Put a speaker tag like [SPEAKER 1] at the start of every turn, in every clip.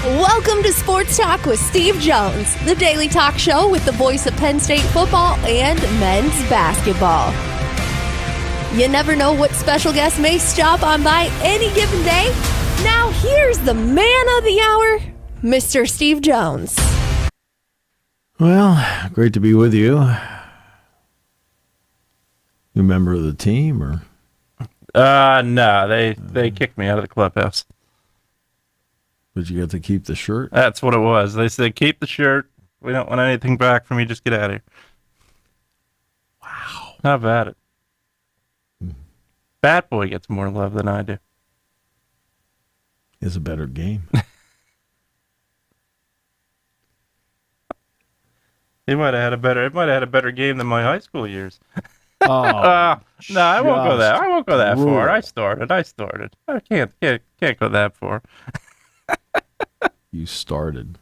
[SPEAKER 1] Welcome to Sports Talk with Steve Jones, the daily talk show with the voice of Penn State football and men's basketball. You never know what special guest may stop on by any given day. Now here's the man of the hour, Mr. Steve Jones.
[SPEAKER 2] Well, great to be with you. You a member of the team, or?
[SPEAKER 3] No, they kicked me out of the clubhouse.
[SPEAKER 2] Did you get to keep the shirt?
[SPEAKER 3] That's what it was. They said, keep the shirt. We don't want anything back from you. Just get out of here.
[SPEAKER 2] Wow.
[SPEAKER 3] How about it? Bat Boy gets more love than I do.
[SPEAKER 2] It's a better game.
[SPEAKER 3] It might have had a better game than my high school years.
[SPEAKER 2] Oh,
[SPEAKER 3] no, I won't go that
[SPEAKER 2] brutal.
[SPEAKER 3] far. I started. I can't go that far.
[SPEAKER 2] You started.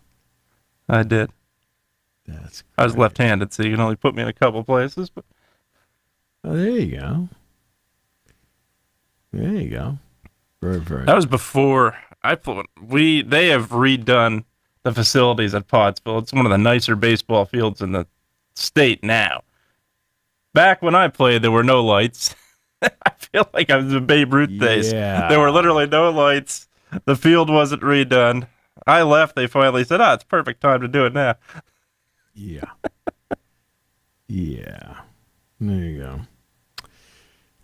[SPEAKER 3] I did.
[SPEAKER 2] That's great.
[SPEAKER 3] I was left-handed, so you can only put me in a couple places. But
[SPEAKER 2] Oh, there you go. There you go. Very.
[SPEAKER 3] that was before I put. They have redone the facilities at Pottsville. It's one of the nicer baseball fields in the state now. Back when I played, there were no lights. I feel like I was in Babe Ruth days.
[SPEAKER 2] Yeah.
[SPEAKER 3] There were literally no lights. The field wasn't redone. I left. They finally said, it's perfect time to do it now.
[SPEAKER 2] Yeah. Yeah. There you go.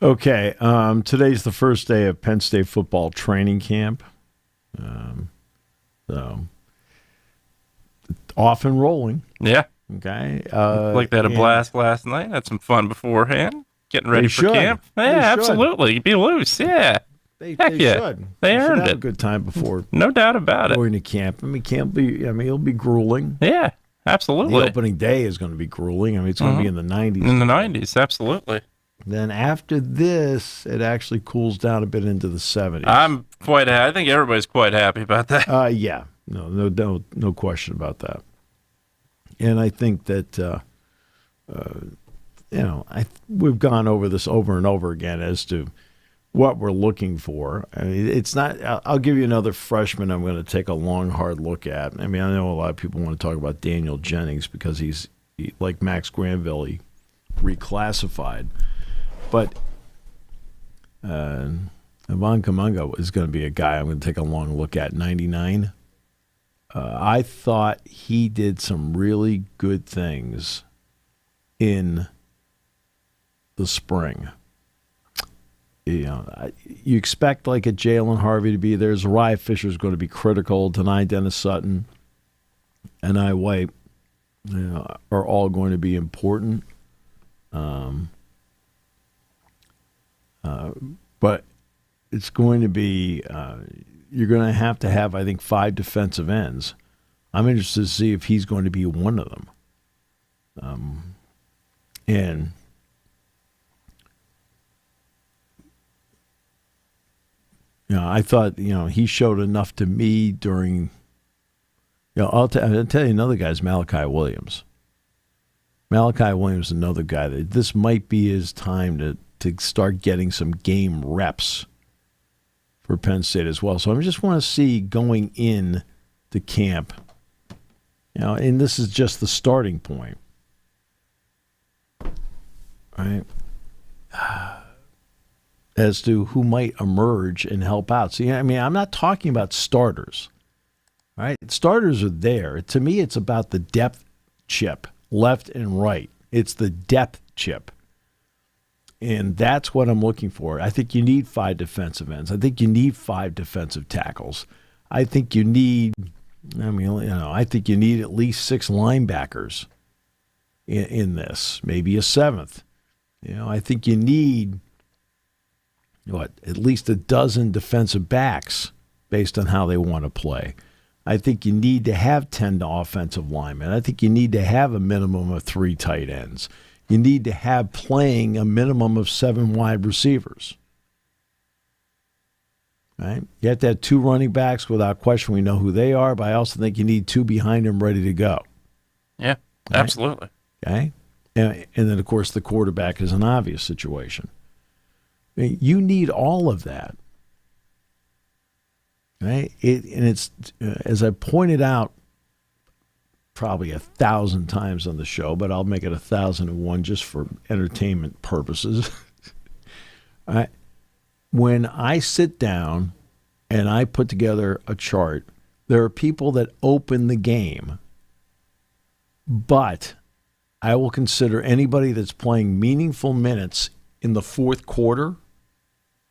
[SPEAKER 2] Okay. Today's the first day of Penn State football training camp. So off and rolling.
[SPEAKER 3] Yeah.
[SPEAKER 2] Okay.
[SPEAKER 3] Like they had a blast last night. Had some fun beforehand. Getting ready for camp. Yeah, absolutely. Be loose. Yeah.
[SPEAKER 2] They
[SPEAKER 3] yeah.
[SPEAKER 2] should.
[SPEAKER 3] They earned
[SPEAKER 2] have
[SPEAKER 3] it.
[SPEAKER 2] A good time before
[SPEAKER 3] No doubt about it.
[SPEAKER 2] going to camp. It'll be grueling.
[SPEAKER 3] Yeah, absolutely.
[SPEAKER 2] The opening day is going to be grueling. it's going to be in the 90s.
[SPEAKER 3] In the 90s, absolutely.
[SPEAKER 2] Then after this, it actually cools down a bit into the 70s.
[SPEAKER 3] I'm quite happy. I think everybody's quite happy about that.
[SPEAKER 2] Yeah. No question about that. And I think that, we've gone over this over and over again as to what we're looking for. I mean, it's not. I'll give you another freshman I'm going to take a long, hard look at. I mean, I know a lot of people want to talk about Daniel Jennings because he's like Max Granville, he reclassified. But Ivan Kamunga is going to be a guy I'm going to take a long look at, 99. I thought he did some really good things in the spring. You expect like a Jalen Harvey to be there. Zariah Fisher is going to be critical. Tonight, Dennis Sutton and I White are all going to be important. But it's going to be you're going to have, I think, 5 defensive ends. I'm interested to see if he's going to be one of them. And I thought, he showed enough to me during, I'll tell you another guy's Malachi Williams. Malachi Williams is another guy that this might be his time to start getting some game reps for Penn State as well. So I just want to see going in to camp, and this is just the starting point, right? As to who might emerge and help out. See, I'm not talking about starters, right? Starters are there. To me, it's about the depth chip, left and right. It's the depth chip. And that's what I'm looking for. I think you need 5 defensive ends. I think you need 5 defensive tackles. I think you need, I think you need at least 6 linebackers in this, maybe a 7th. I think you need, at least a dozen defensive backs based on how they want to play. I think you need to have 10 offensive linemen. I think you need to have a minimum of 3 tight ends. You need to have playing a minimum of 7 wide receivers. Right? You have to have 2 running backs without question. We know who they are, but I also think you need 2 behind them ready to go.
[SPEAKER 3] Yeah, right? Absolutely.
[SPEAKER 2] Okay? And then, of course, the quarterback is an obvious situation. You need all of that. right? It's as I pointed out probably 1,000 times on the show, but I'll make it 1,001 just for entertainment purposes. All right. When I sit down and I put together a chart, there are people that open the game, but I will consider anybody that's playing meaningful minutes in the fourth quarter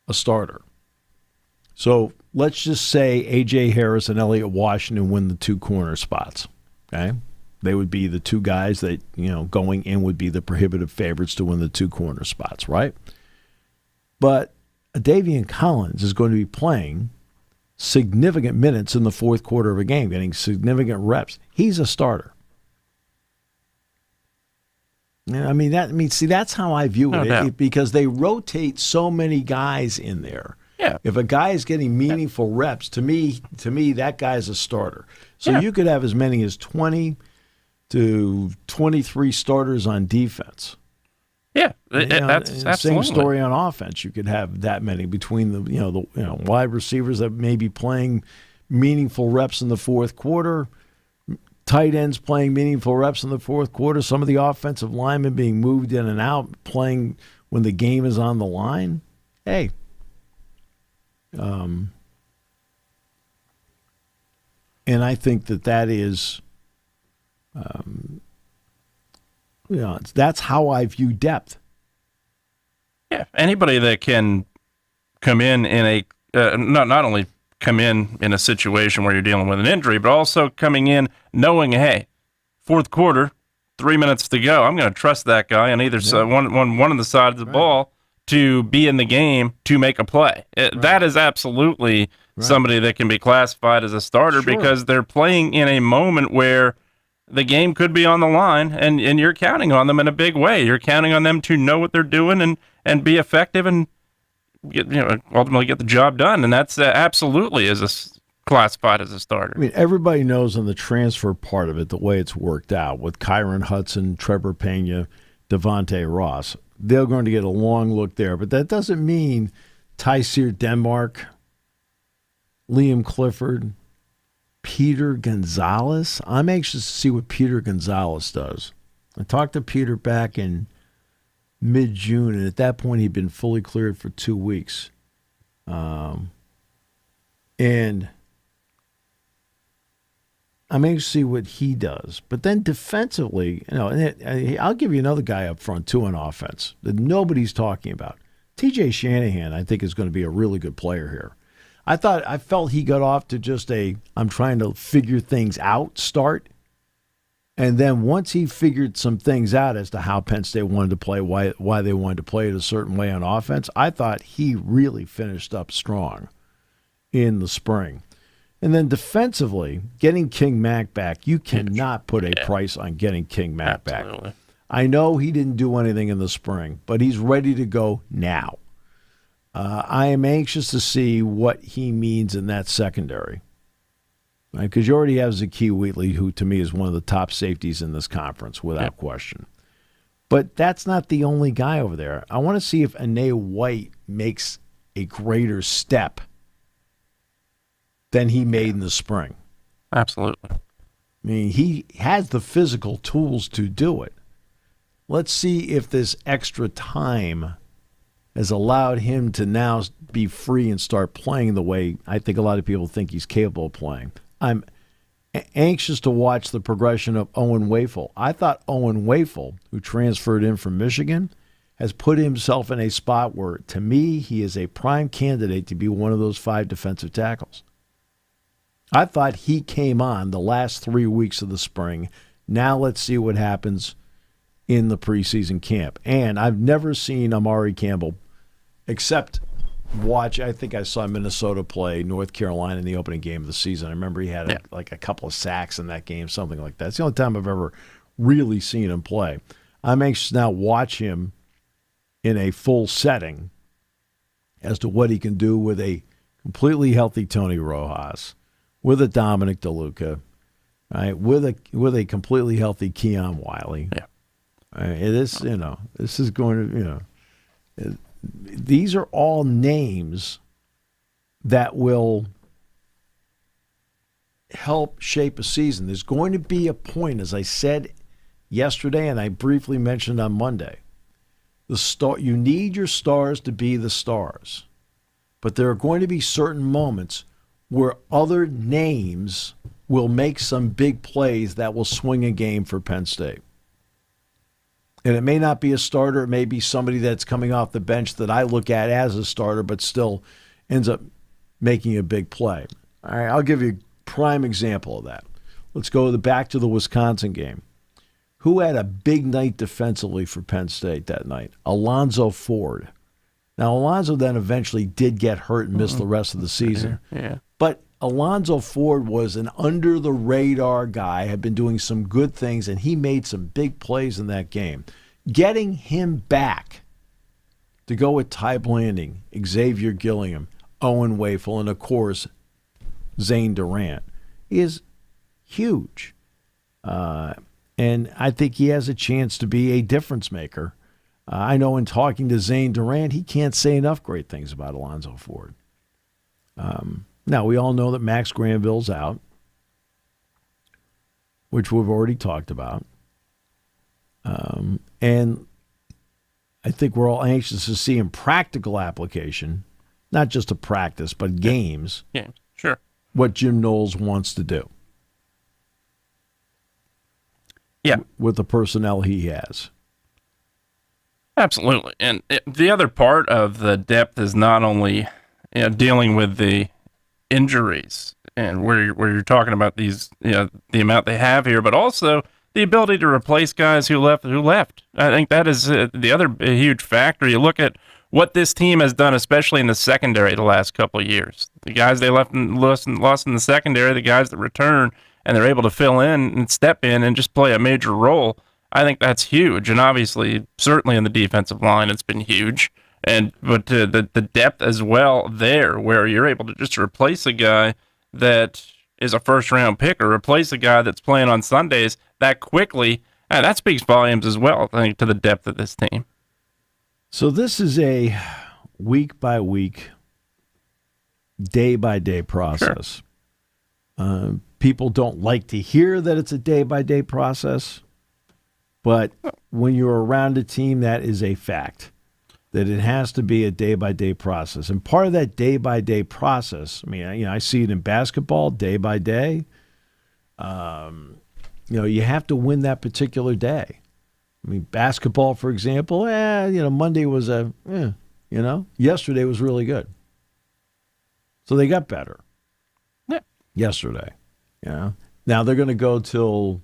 [SPEAKER 2] a starter. So let's just say A.J. Harris and Elliott Washington win the two corner spots. Okay, they would be the two guys that, going in would be the prohibitive favorites to win the two corner spots, right? But Davian Collins is going to be playing significant minutes in the fourth quarter of a game, getting significant reps. He's a starter. See, that's how I view it, because they rotate so many guys in there.
[SPEAKER 3] Yeah.
[SPEAKER 2] If a guy is getting meaningful reps, to me, that guy's a starter. So you could have as many as 20 to 23 starters on defense.
[SPEAKER 3] Yeah, that's absolutely.
[SPEAKER 2] Same story on offense. You could have that many between the wide receivers that may be playing meaningful reps in the fourth quarter, tight ends playing meaningful reps in the fourth quarter, some of the offensive linemen being moved in and out, playing when the game is on the line. Hey. And I think that is, that's how I view depth.
[SPEAKER 3] Yeah, anybody that can come in a not only come in a situation where you're dealing with an injury, but also coming in knowing, hey, fourth quarter, 3 minutes to go. I'm going to trust that guy on either side, one of the sides of the ball, to be in the game to make a play. That is absolutely somebody that can be classified as a starter, because they're playing in a moment where the game could be on the line, and you're counting on them in a big way. You're counting on them to know what they're doing and be effective and ultimately get the job done. And that's absolutely classified as a starter.
[SPEAKER 2] I mean, everybody knows on the transfer part of it the way it's worked out with Kyron Hudson, Trevor Pena, Devontae Ross. They're going to get a long look there, but that doesn't mean Tyseer Denmark, Liam Clifford, Peter Gonzalez. I'm anxious to see what Peter Gonzalez does. I talked to Peter back in mid-June, and at that point he'd been fully cleared for 2 weeks. And I'm anxious to see what he does. But then defensively, I'll give you another guy up front, too, on offense that nobody's talking about. TJ Shanahan, I think, is going to be a really good player here. I felt he got off to just I'm trying to figure things out start. And then once he figured some things out as to how Penn State wanted to play, why they wanted to play it a certain way on offense, I thought he really finished up strong in the spring. And then defensively, getting King Mack back, you cannot put a price on getting King Mack back. I know he didn't do anything in the spring, but he's ready to go now. I am anxious to see what he means in that secondary. Right? Because you already have Zakee Wheatley, who to me is one of the top safeties in this conference, without question. But that's not the only guy over there. I want to see if Anae White makes a greater step than he made in the spring.
[SPEAKER 3] Absolutely.
[SPEAKER 2] I mean, he has the physical tools to do it. Let's see if this extra time has allowed him to now be free and start playing the way I think a lot of people think he's capable of playing. I'm anxious to watch the progression of Owen Wafel. I thought Owen Wafel, who transferred in from Michigan, has put himself in a spot where, to me, he is a prime candidate to be one of those 5 defensive tackles. I thought he came on the last 3 weeks of the spring. Now let's see what happens in the preseason camp. And I've never seen Amari Campbell except watch. I think I saw Minnesota play North Carolina in the opening game of the season. I remember he had a couple of sacks in that game, something like that. It's the only time I've ever really seen him play. I'm anxious to now watch him in a full setting as to what he can do with a completely healthy Tony Rojas, with a Dominic DeLuca, right? With a completely healthy Keon Wiley.
[SPEAKER 3] Yeah.
[SPEAKER 2] This is going to, these are all names that will help shape a season. There's going to be a point, as I said yesterday and I briefly mentioned on Monday, you need your stars to be the stars. But there are going to be certain moments where other names will make some big plays that will swing a game for Penn State. And it may not be a starter. It may be somebody that's coming off the bench that I look at as a starter, but still ends up making a big play. All right, I'll give you a prime example of that. Let's go back to the Wisconsin game. Who had a big night defensively for Penn State that night? Alonzo Ford. Now, Alonzo then eventually did get hurt and missed the rest of the season.
[SPEAKER 3] Yeah.
[SPEAKER 2] But Alonzo Ford was an under-the-radar guy, had been doing some good things, and he made some big plays in that game. Getting him back to go with Ty Blanding, Xavier Gilliam, Owen Wafel, and, of course, Zane Durant is huge. And I think he has a chance to be a difference maker. I know in talking to Zane Durant, he can't say enough great things about Alonzo Ford. Now, we all know that Max Granville's out, which we've already talked about. And I think we're all anxious to see in practical application, not just a practice, but games,
[SPEAKER 3] Sure.
[SPEAKER 2] what Jim Knowles wants to do.
[SPEAKER 3] Yeah.
[SPEAKER 2] With the personnel he has.
[SPEAKER 3] Absolutely. And the other part of the depth is not only dealing with the injuries and where you're talking about these, the amount they have here, but also the ability to replace guys who left. I think that is the other huge factor. You look at what this team has done, especially in the secondary the last couple of years. The guys they lost in the secondary, the guys that return, and they're able to fill in and step in and just play a major role. I think that's huge. And obviously, certainly in the defensive line, it's been huge. But the depth as well there, where you're able to just replace a guy that is a first-round pick or replace a guy that's playing on Sundays that quickly, that speaks volumes as well, I think, to the depth of this team.
[SPEAKER 2] So this is a week-by-week, day-by-day process. Sure. People don't like to hear that it's a day-by-day process, but when you're around a team, that is a fact, that it has to be a day-by-day process. And part of that day-by-day process, I see it in basketball, day-by-day. You have to win that particular day. Basketball, for example, Monday was yesterday was really good. So they got better.
[SPEAKER 3] Yeah.
[SPEAKER 2] Yesterday. Now they're going to go till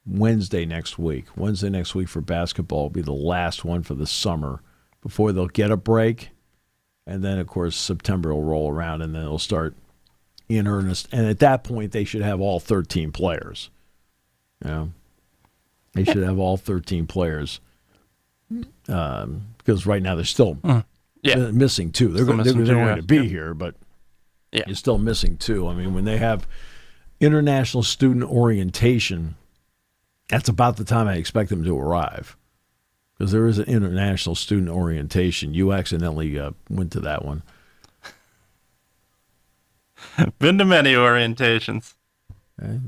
[SPEAKER 2] Wednesday next week. Wednesday next week for basketball will be the last one for the summer before they'll get a break. And then, of course, September will roll around and then they'll start in earnest. And at that point, they should have all 13 players. They should have all 13 players because right now they're still missing two. They're going to be here, but you're still missing two. When they have international student orientation, that's about the time I expect them to arrive because there is an international student orientation. You accidentally went to that one.
[SPEAKER 3] Been to many orientations.
[SPEAKER 2] Okay.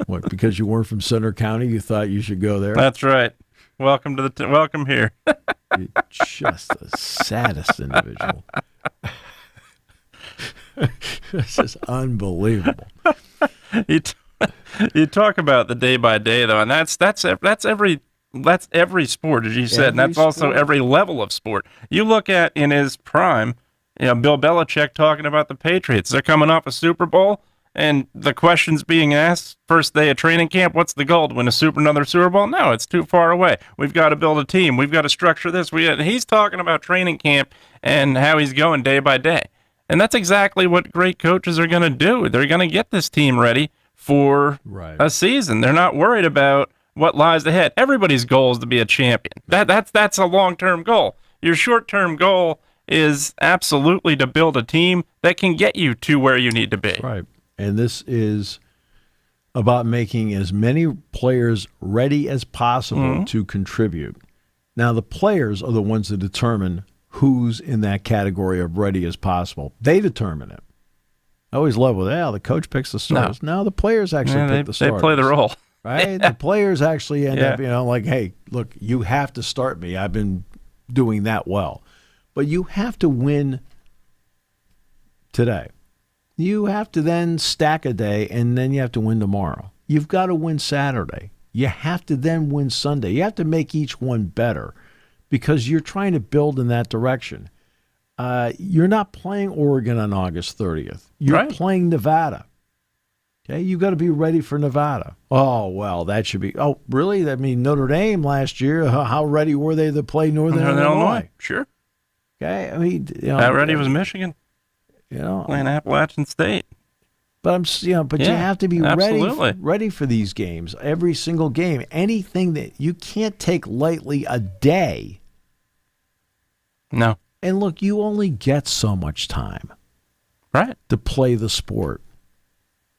[SPEAKER 2] What, because you weren't from Center County, you thought you should go there?
[SPEAKER 3] That's right. Welcome to welcome here.
[SPEAKER 2] You're just the saddest individual. This is unbelievable.
[SPEAKER 3] You talk about the day by day though, and that's every sport, as you said, and that's also every level of sport. You look at in his prime, Bill Belichick talking about the Patriots. They're coming off a Super Bowl. And the questions being asked, first day of training camp, what's the goal? To win another Super Bowl? No, it's too far away. We've got to build a team. We've got to structure this. He's talking about training camp and how he's going day by day. And that's exactly what great coaches are going to do. They're going to get this team ready for a season. They're not worried about what lies ahead. Everybody's goal is to be a champion. That's a long-term goal. Your short-term goal is absolutely to build a team that can get you to where you need to be.
[SPEAKER 2] Right. And this is about making as many players ready as possible to contribute. Now, the players are the ones that determine who's in that category of ready as possible. They determine it. I always love the coach picks the starters. No, the players actually pick the starters.
[SPEAKER 3] They play the role.
[SPEAKER 2] Right? The players actually end up, like, hey, look, you have to start me. I've been doing that well. But you have to win today. You have to then stack a day, and then you have to win tomorrow. You've got to win Saturday. You have to then win Sunday. You have to make each one better because you're trying to build in that direction. You're not playing Oregon on August 30th. You're playing Nevada. Okay, you've got to be ready for Nevada. Oh, well, that should be. Oh, really? I mean, Notre Dame last year, how ready were they to play Northern Illinois?
[SPEAKER 3] Sure.
[SPEAKER 2] Okay, I mean,
[SPEAKER 3] how ready was Michigan?
[SPEAKER 2] Playing
[SPEAKER 3] Appalachian State.
[SPEAKER 2] But you have to be ready for these games. Every single game, anything that you can't take lightly a day.
[SPEAKER 3] No.
[SPEAKER 2] And look, you only get so much time,
[SPEAKER 3] right,
[SPEAKER 2] to play the sport.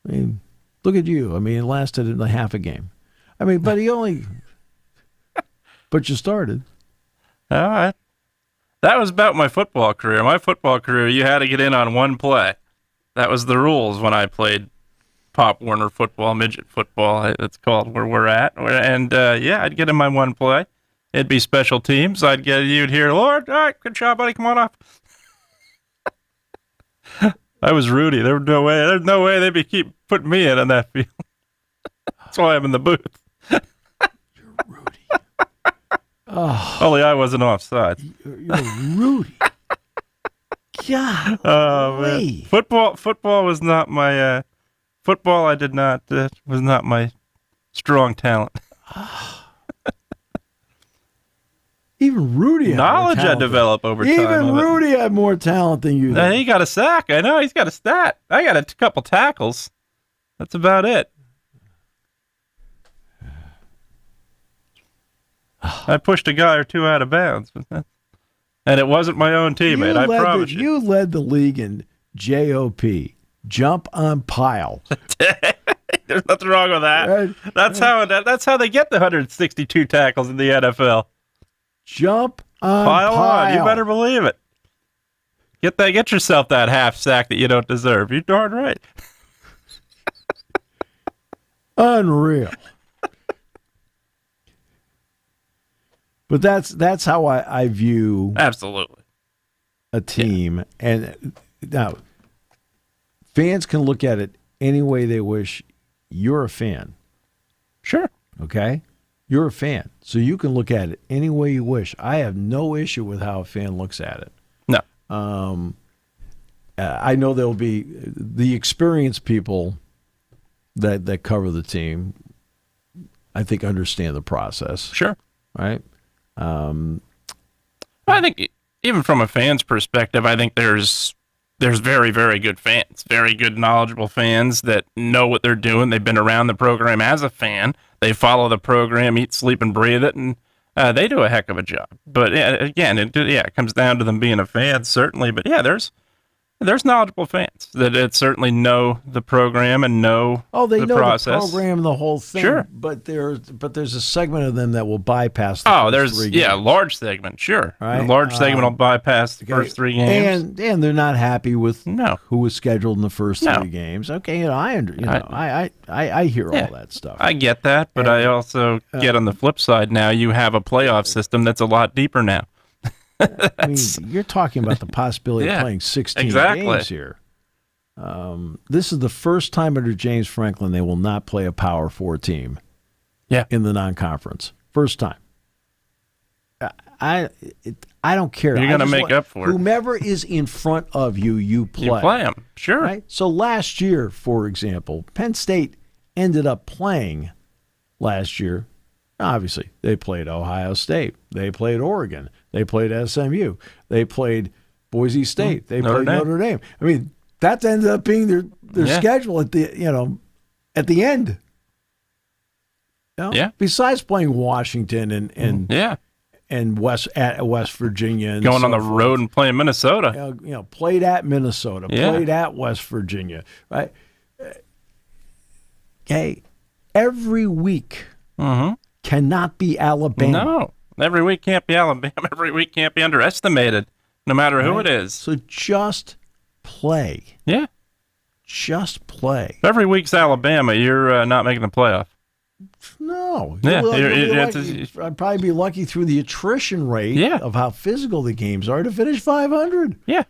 [SPEAKER 2] I mean, look at you. I mean, it lasted in a half a game. I mean, but but you started.
[SPEAKER 3] All right. That was about my football career. My football career, you had to get in on one play. That was the rules when I played Pop Warner football, midget football, it's called, where we're at. And, I'd get in my one play. It'd be special teams. You'd hear, Lord, all right, good job, buddy, come on up. I was Rudy. There's no way they'd keep putting me in on that field. That's why I'm in the booth.
[SPEAKER 2] You're Rudy. Oh.
[SPEAKER 3] Only I wasn't offside.
[SPEAKER 2] You're Rudy. God.
[SPEAKER 3] Oh, man. Football was not my football. I did not was not my strong talent.
[SPEAKER 2] Even Rudy had
[SPEAKER 3] knowledge I develop over time.
[SPEAKER 2] Even Rudy had more talent than you did.
[SPEAKER 3] He got a sack. I know he's got a stat. I got a couple tackles. That's about it. I pushed a guy or two out of bounds, and it wasn't my own teammate. I promise you.
[SPEAKER 2] You led the league in JOP, jump on pile.
[SPEAKER 3] There's nothing wrong with that. That's how they get the 162 tackles in the NFL.
[SPEAKER 2] Jump on
[SPEAKER 3] pile.
[SPEAKER 2] On.
[SPEAKER 3] You better believe it. Get yourself that half sack that you don't deserve. You're darn right.
[SPEAKER 2] Unreal. But that's how I view
[SPEAKER 3] absolutely
[SPEAKER 2] a team. Yeah. And now fans can look at it any way they wish. You're a fan.
[SPEAKER 3] Sure.
[SPEAKER 2] Okay? You're a fan. So you can look at it any way you wish. I have no issue with how a fan looks at it.
[SPEAKER 3] No.
[SPEAKER 2] I know there'll be the experienced people that cover the team, I think, understand the process.
[SPEAKER 3] Sure.
[SPEAKER 2] Right?
[SPEAKER 3] I think even from a fan's perspective, I think there's very, very good fans, very good, knowledgeable fans that know what they're doing. They've been around the program as a fan. They follow the program, eat, sleep, and breathe it, and they do a heck of a job. But again, it comes down to them being a fan, certainly. But yeah, there's knowledgeable fans that certainly know the program and know the process.
[SPEAKER 2] The program, the whole thing.
[SPEAKER 3] Sure.
[SPEAKER 2] But there's a segment of them that will bypass the first 3 games.
[SPEAKER 3] Yeah, a large segment, sure.
[SPEAKER 2] Right?
[SPEAKER 3] A large segment will bypass the first 3 games.
[SPEAKER 2] And they're not happy with who was scheduled in the first 3 games. Okay, I hear all that stuff.
[SPEAKER 3] I get that, but I also get on the flip side now, you have a playoff system that's a lot deeper now.
[SPEAKER 2] I mean, you're talking about the possibility of playing 16 games here. This is the first time under James Franklin they will not play a Power 4 team in the non-conference. First time. I don't care.
[SPEAKER 3] You're going to make up for it.
[SPEAKER 2] Whomever is in front of you, you play.
[SPEAKER 3] You play them, sure.
[SPEAKER 2] Right? So last year, for example, Penn State ended up playing last year. Obviously, they played Ohio State. They played Oregon. They played SMU. They played Boise State. They played Notre Dame. I mean, that ended up being their schedule at the end. You know?
[SPEAKER 3] Yeah.
[SPEAKER 2] Besides playing Washington and West Virginia, and
[SPEAKER 3] going on the road and playing Minnesota.
[SPEAKER 2] Played at Minnesota. Played at West Virginia. Right. Okay. Every week.
[SPEAKER 3] Mm-hmm.
[SPEAKER 2] Cannot be Alabama.
[SPEAKER 3] No, every week can't be Alabama. Every week can't be underestimated, no matter who it is.
[SPEAKER 2] So just play.
[SPEAKER 3] Yeah.
[SPEAKER 2] just play.
[SPEAKER 3] If every week's Alabama, you're not making the playoff.
[SPEAKER 2] No.
[SPEAKER 3] Yeah,
[SPEAKER 2] I'd probably be lucky through the attrition rate of how physical the games are to finish 500.
[SPEAKER 3] Yeah,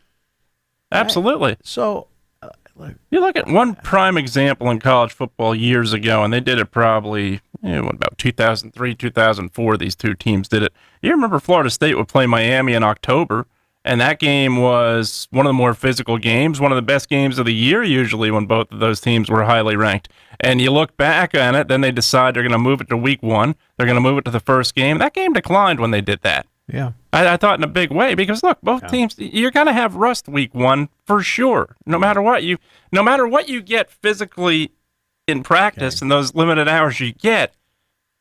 [SPEAKER 3] absolutely.
[SPEAKER 2] So
[SPEAKER 3] you look at one prime example in college football years ago, and they did it probably about 2003, 2004. These two teams did it. You remember Florida State would play Miami in October, and that game was one of the more physical games, one of the best games of the year usually when both of those teams were highly ranked. And you look back on it, then they decide they're going to move it to week 1. They're going to move it to the first game. That game declined when they did that.
[SPEAKER 2] Yeah.
[SPEAKER 3] I thought in a big way because, look, both teams, you're going to have rust week 1 for sure. No matter what you get physically in practice and those limited hours you get,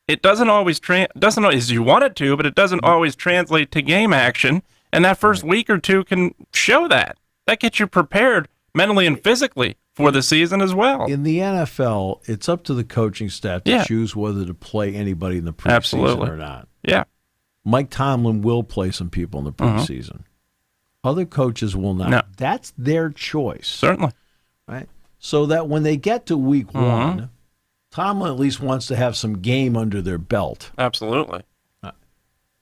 [SPEAKER 3] it doesn't always as you want it to, but it doesn't always translate to game action. And that first week or two can show that. That gets you prepared mentally and physically for the season as well.
[SPEAKER 2] In the NFL, it's up to the coaching staff to choose whether to play anybody in the preseason or not.
[SPEAKER 3] Yeah.
[SPEAKER 2] Mike Tomlin will play some people in the preseason. Other coaches will not.
[SPEAKER 3] No.
[SPEAKER 2] That's their choice.
[SPEAKER 3] Certainly.
[SPEAKER 2] Right? So that when they get to week 1, Tomlin at least wants to have some game under their belt.
[SPEAKER 3] Absolutely.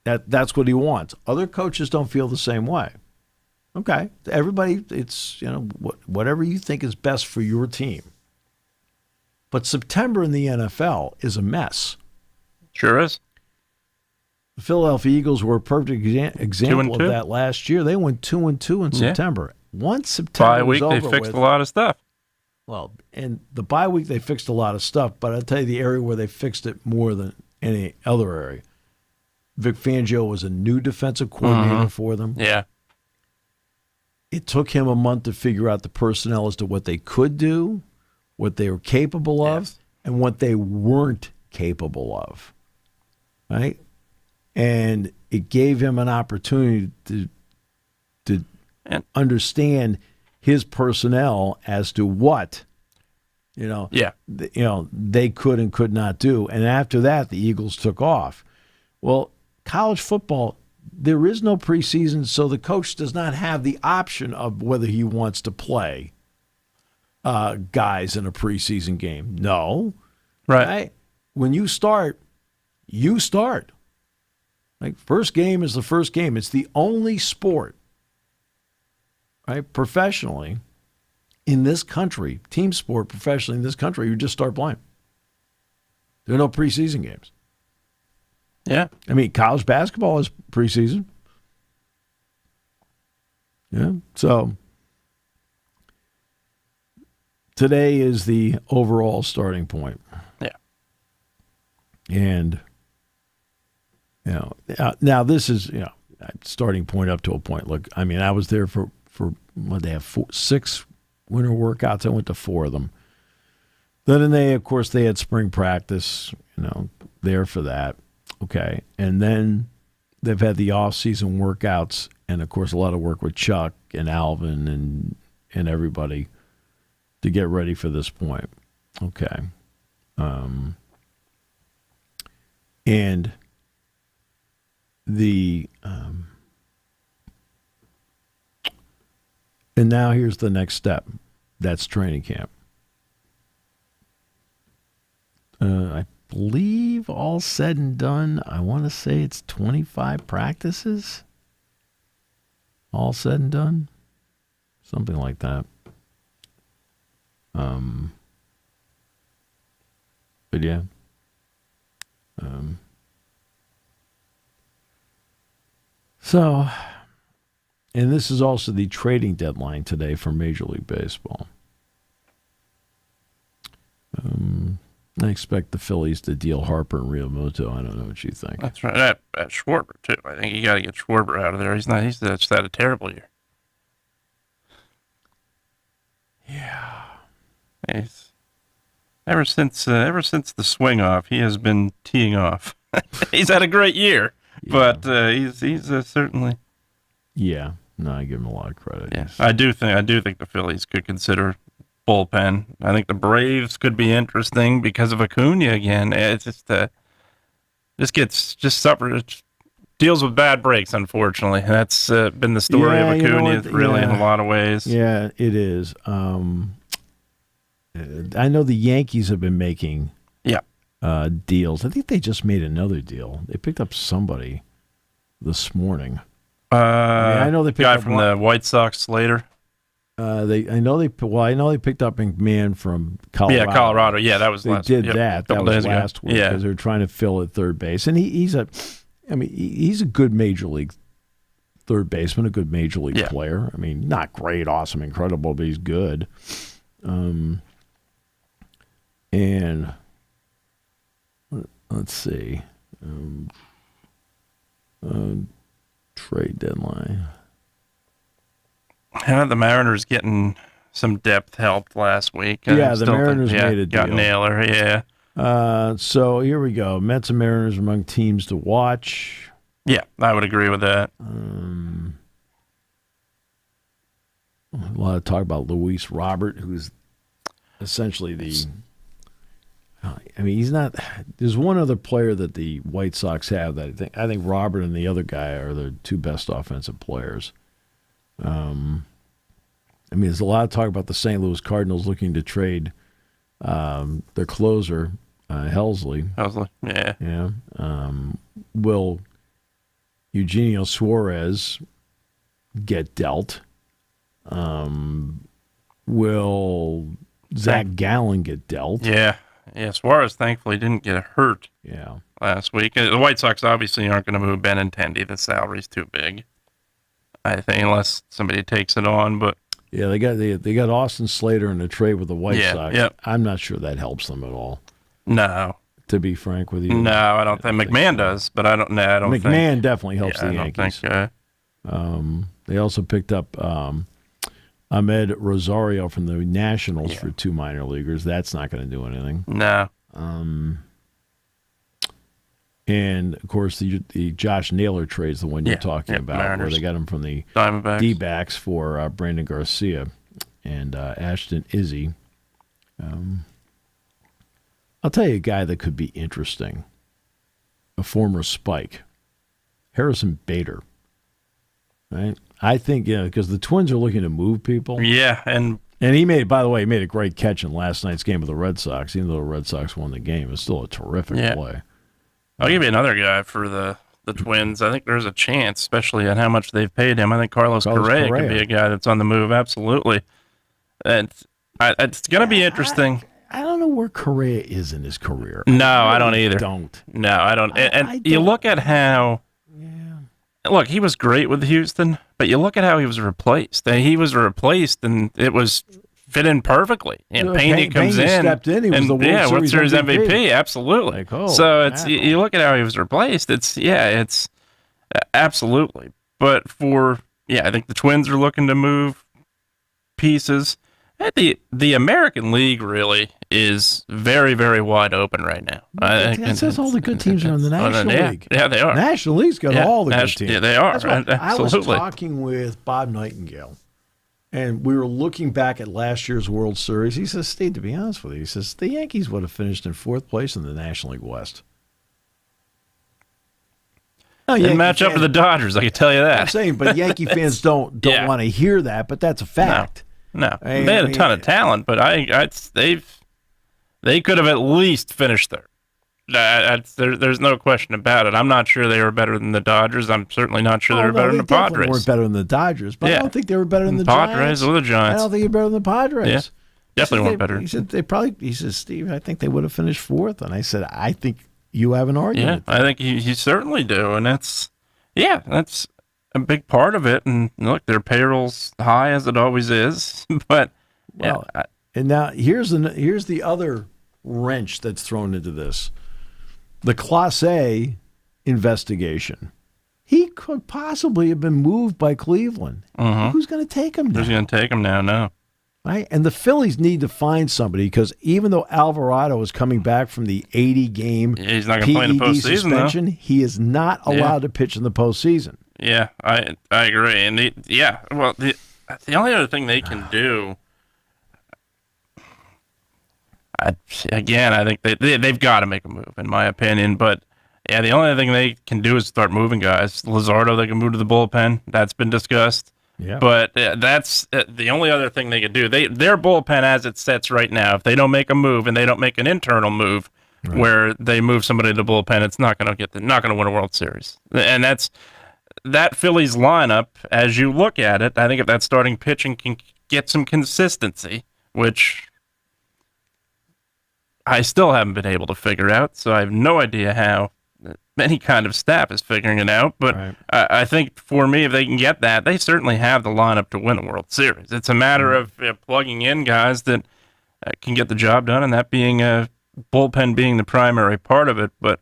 [SPEAKER 2] That's what he wants. Other coaches don't feel the same way. Okay. Everybody, it's, whatever you think is best for your team. But September in the NFL is a mess.
[SPEAKER 3] Sure is.
[SPEAKER 2] The Philadelphia Eagles were a perfect example of that last year. They went 2-2 in September. Once September was over
[SPEAKER 3] they fixed a lot of stuff.
[SPEAKER 2] Well, and the bye week they fixed a lot of stuff, but I'll tell you the area where they fixed it more than any other area. Vic Fangio was a new defensive coordinator for them.
[SPEAKER 3] Yeah.
[SPEAKER 2] It took him a month to figure out the personnel as to what they could do, what they were capable of, and what they weren't capable of. Right? And it gave him an opportunity to understand his personnel as to what, they could and could not do. And after that, the Eagles took off. Well, college football, there is no preseason, so the coach does not have the option of whether he wants to play guys in a preseason game. No. Right? When you start, you start. Like, first game is the first game. It's the only sport, right, professionally in this country, team sport professionally in this country, you just start playing. There are no preseason games.
[SPEAKER 3] Yeah.
[SPEAKER 2] I mean, college basketball is preseason. Yeah. So today is the overall starting point.
[SPEAKER 3] Yeah.
[SPEAKER 2] And, now this is, starting point up to a point. Look, I mean, I was there for what they have 6 winter workouts. I went to 4 of them. Then of course, they had spring practice, there for that. Okay. And then they've had the off-season workouts and, of course, a lot of work with Chuck and Alvin and everybody to get ready for this point. Okay. And and now here's the next step. That's training camp. I believe all said and done, I want to say it's 25 practices. All said and done. Something like that. But yeah. So, and this is also the trading deadline today for Major League Baseball. I expect the Phillies to deal Harper and Realmuto. I don't know what you think.
[SPEAKER 3] That's right. At Schwarber, too. I think you got to get Schwarber out of there. He's just had a terrible year.
[SPEAKER 2] Yeah.
[SPEAKER 3] Ever since the swing off, he has been teeing off. He's had a great year, but he's certainly.
[SPEAKER 2] Yeah. No, I give him a lot of credit.
[SPEAKER 3] Yeah, I do think the Phillies could consider bullpen. I think the Braves could be interesting because of Acuna again. It's just deals with bad breaks, unfortunately. That's been the story of Acuna, in a lot of ways.
[SPEAKER 2] Yeah, it is. I know the Yankees have been making deals. I think they just made another deal. They picked up somebody this morning. I know they picked
[SPEAKER 3] guy
[SPEAKER 2] up
[SPEAKER 3] from the White Sox later.
[SPEAKER 2] I know they picked up McMahon from Colorado.
[SPEAKER 3] Yeah, Colorado. Yeah, that was
[SPEAKER 2] they
[SPEAKER 3] last.
[SPEAKER 2] did
[SPEAKER 3] yep,
[SPEAKER 2] that. That was last week because they were trying to fill at third base, and he's a good major league third baseman, a good major league player. I mean, not great, awesome, incredible, but he's good. And let's see, trade deadline.
[SPEAKER 3] How the Mariners getting some depth helped last week?
[SPEAKER 2] Yeah, the Mariners made a deal.
[SPEAKER 3] Got Naylor, yeah.
[SPEAKER 2] So here we go. Mets and Mariners among teams to watch.
[SPEAKER 3] Yeah, I would agree with that.
[SPEAKER 2] A lot of talk about Luis Robert, who's essentially he's not. There's one other player that the White Sox have that I think Robert and the other guy are the two best offensive players. There's a lot of talk about the St. Louis Cardinals looking to trade their closer, Helsley.
[SPEAKER 3] Yeah.
[SPEAKER 2] Yeah. Will Eugenio Suarez get dealt? Will Zach Gallen get dealt?
[SPEAKER 3] Yeah. Yeah, Suarez thankfully didn't get hurt last week. The White Sox obviously aren't going to move Benintendi. The salary's too big, I think, unless somebody takes it on. But
[SPEAKER 2] yeah, they got Austin Slater in a trade with the White Sox.
[SPEAKER 3] Yep.
[SPEAKER 2] I'm not sure that helps them at all.
[SPEAKER 3] No.
[SPEAKER 2] To be frank with you.
[SPEAKER 3] No, I don't think McMahon does, but I don't think
[SPEAKER 2] McMahon definitely helps the Yankees.
[SPEAKER 3] I don't think,
[SPEAKER 2] they also picked up Ahmed Rosario from the Nationals for 2 minor leaguers. That's not going to do anything.
[SPEAKER 3] No.
[SPEAKER 2] And, of course, the Josh Naylor trade's the one you're talking about,
[SPEAKER 3] Mariners.
[SPEAKER 2] where they got him from the
[SPEAKER 3] Diamondbacks.
[SPEAKER 2] D-backs for Brandon Garcia and Ashton Izzy. I'll tell you a guy that could be interesting, a former Spike, Harrison Bader. Right? I think, because the Twins are looking to move people.
[SPEAKER 3] Yeah, and
[SPEAKER 2] he made a great catch in last night's game with the Red Sox. Even though the Red Sox won the game, it's still a terrific play.
[SPEAKER 3] I'll give you another guy for the Twins. I think there's a chance, especially at how much they've paid him. I think Carlos Correa could be a guy that's on the move. Absolutely. And it's going to be interesting.
[SPEAKER 2] I don't know where Correa is in his career.
[SPEAKER 3] No, I don't either. No, I don't. And you look at how. Look, he was great with Houston, but you look at how he was replaced. He was replaced, and it was fit in perfectly. And Pena comes in.
[SPEAKER 2] Stepped in. He was the
[SPEAKER 3] World Series MVP. Absolutely. So
[SPEAKER 2] it's
[SPEAKER 3] you look at how he was replaced. It's absolutely. But I think the Twins are looking to move pieces. The American League really is very, very wide open right now.
[SPEAKER 2] It says all the good teams are in the National League.
[SPEAKER 3] Yeah, they are.
[SPEAKER 2] National League's got all the good teams.
[SPEAKER 3] Yeah, they are.
[SPEAKER 2] I was talking with Bob Nightingale, and we were looking back at last year's World Series. He says, Steve, to be honest with you, he says, the Yankees would have finished in 4th place in the National League West.
[SPEAKER 3] Didn't match up to the Dodgers, I can tell you that.
[SPEAKER 2] I'm saying, but Yankee fans don't want to hear that, but that's a fact.
[SPEAKER 3] No, they had a ton of talent, but they could have at least finished third. There's no question about it. I'm not sure they were better than the Dodgers. I'm certainly not sure they were better than the Padres.
[SPEAKER 2] They weren't better than the Dodgers, but I don't think they were better than the
[SPEAKER 3] Padres
[SPEAKER 2] Giants.
[SPEAKER 3] or the Giants.
[SPEAKER 2] I don't think they were better than the Padres.
[SPEAKER 3] Yeah, definitely weren't better.
[SPEAKER 2] He said, Steve, I think they would have finished 4th, and I said, I think you have an argument.
[SPEAKER 3] Yeah, I think you certainly do, and that's a big part of it. And look, their payroll's high as it always is, but
[SPEAKER 2] and now here's the other wrench that's thrown into this: the Class A investigation. He could possibly have been moved by Cleveland.
[SPEAKER 3] Mm-hmm.
[SPEAKER 2] Who's going to take him now?
[SPEAKER 3] Who's going to take him now? No.
[SPEAKER 2] Right? And the Phillies need to find somebody, because even though Alvarado is coming back from the 80-game
[SPEAKER 3] he's not going to play in the postseason,
[SPEAKER 2] suspension, he is not allowed to pitch in the postseason.
[SPEAKER 3] Yeah, I agree. And the only other thing they can do, I think they've got to make a move, in my opinion. But the only thing they can do is start moving guys. Luzardo, they can move to the bullpen. That's been discussed.
[SPEAKER 2] Yeah.
[SPEAKER 3] But that's the only other thing they could do. Their bullpen as it sets right now, if they don't make a move and they don't make an internal move where they move somebody to the bullpen, it's not going to win a World Series. And that Phillies lineup, as you look at it, I think if that starting pitching can get some consistency, which I still haven't been able to figure out, so I have no idea how any kind of staff is figuring it out. But I think for me, if they can get that, they certainly have the lineup to win a World Series. It's a matter of plugging in guys that can get the job done, and that being bullpen being the primary part of it. But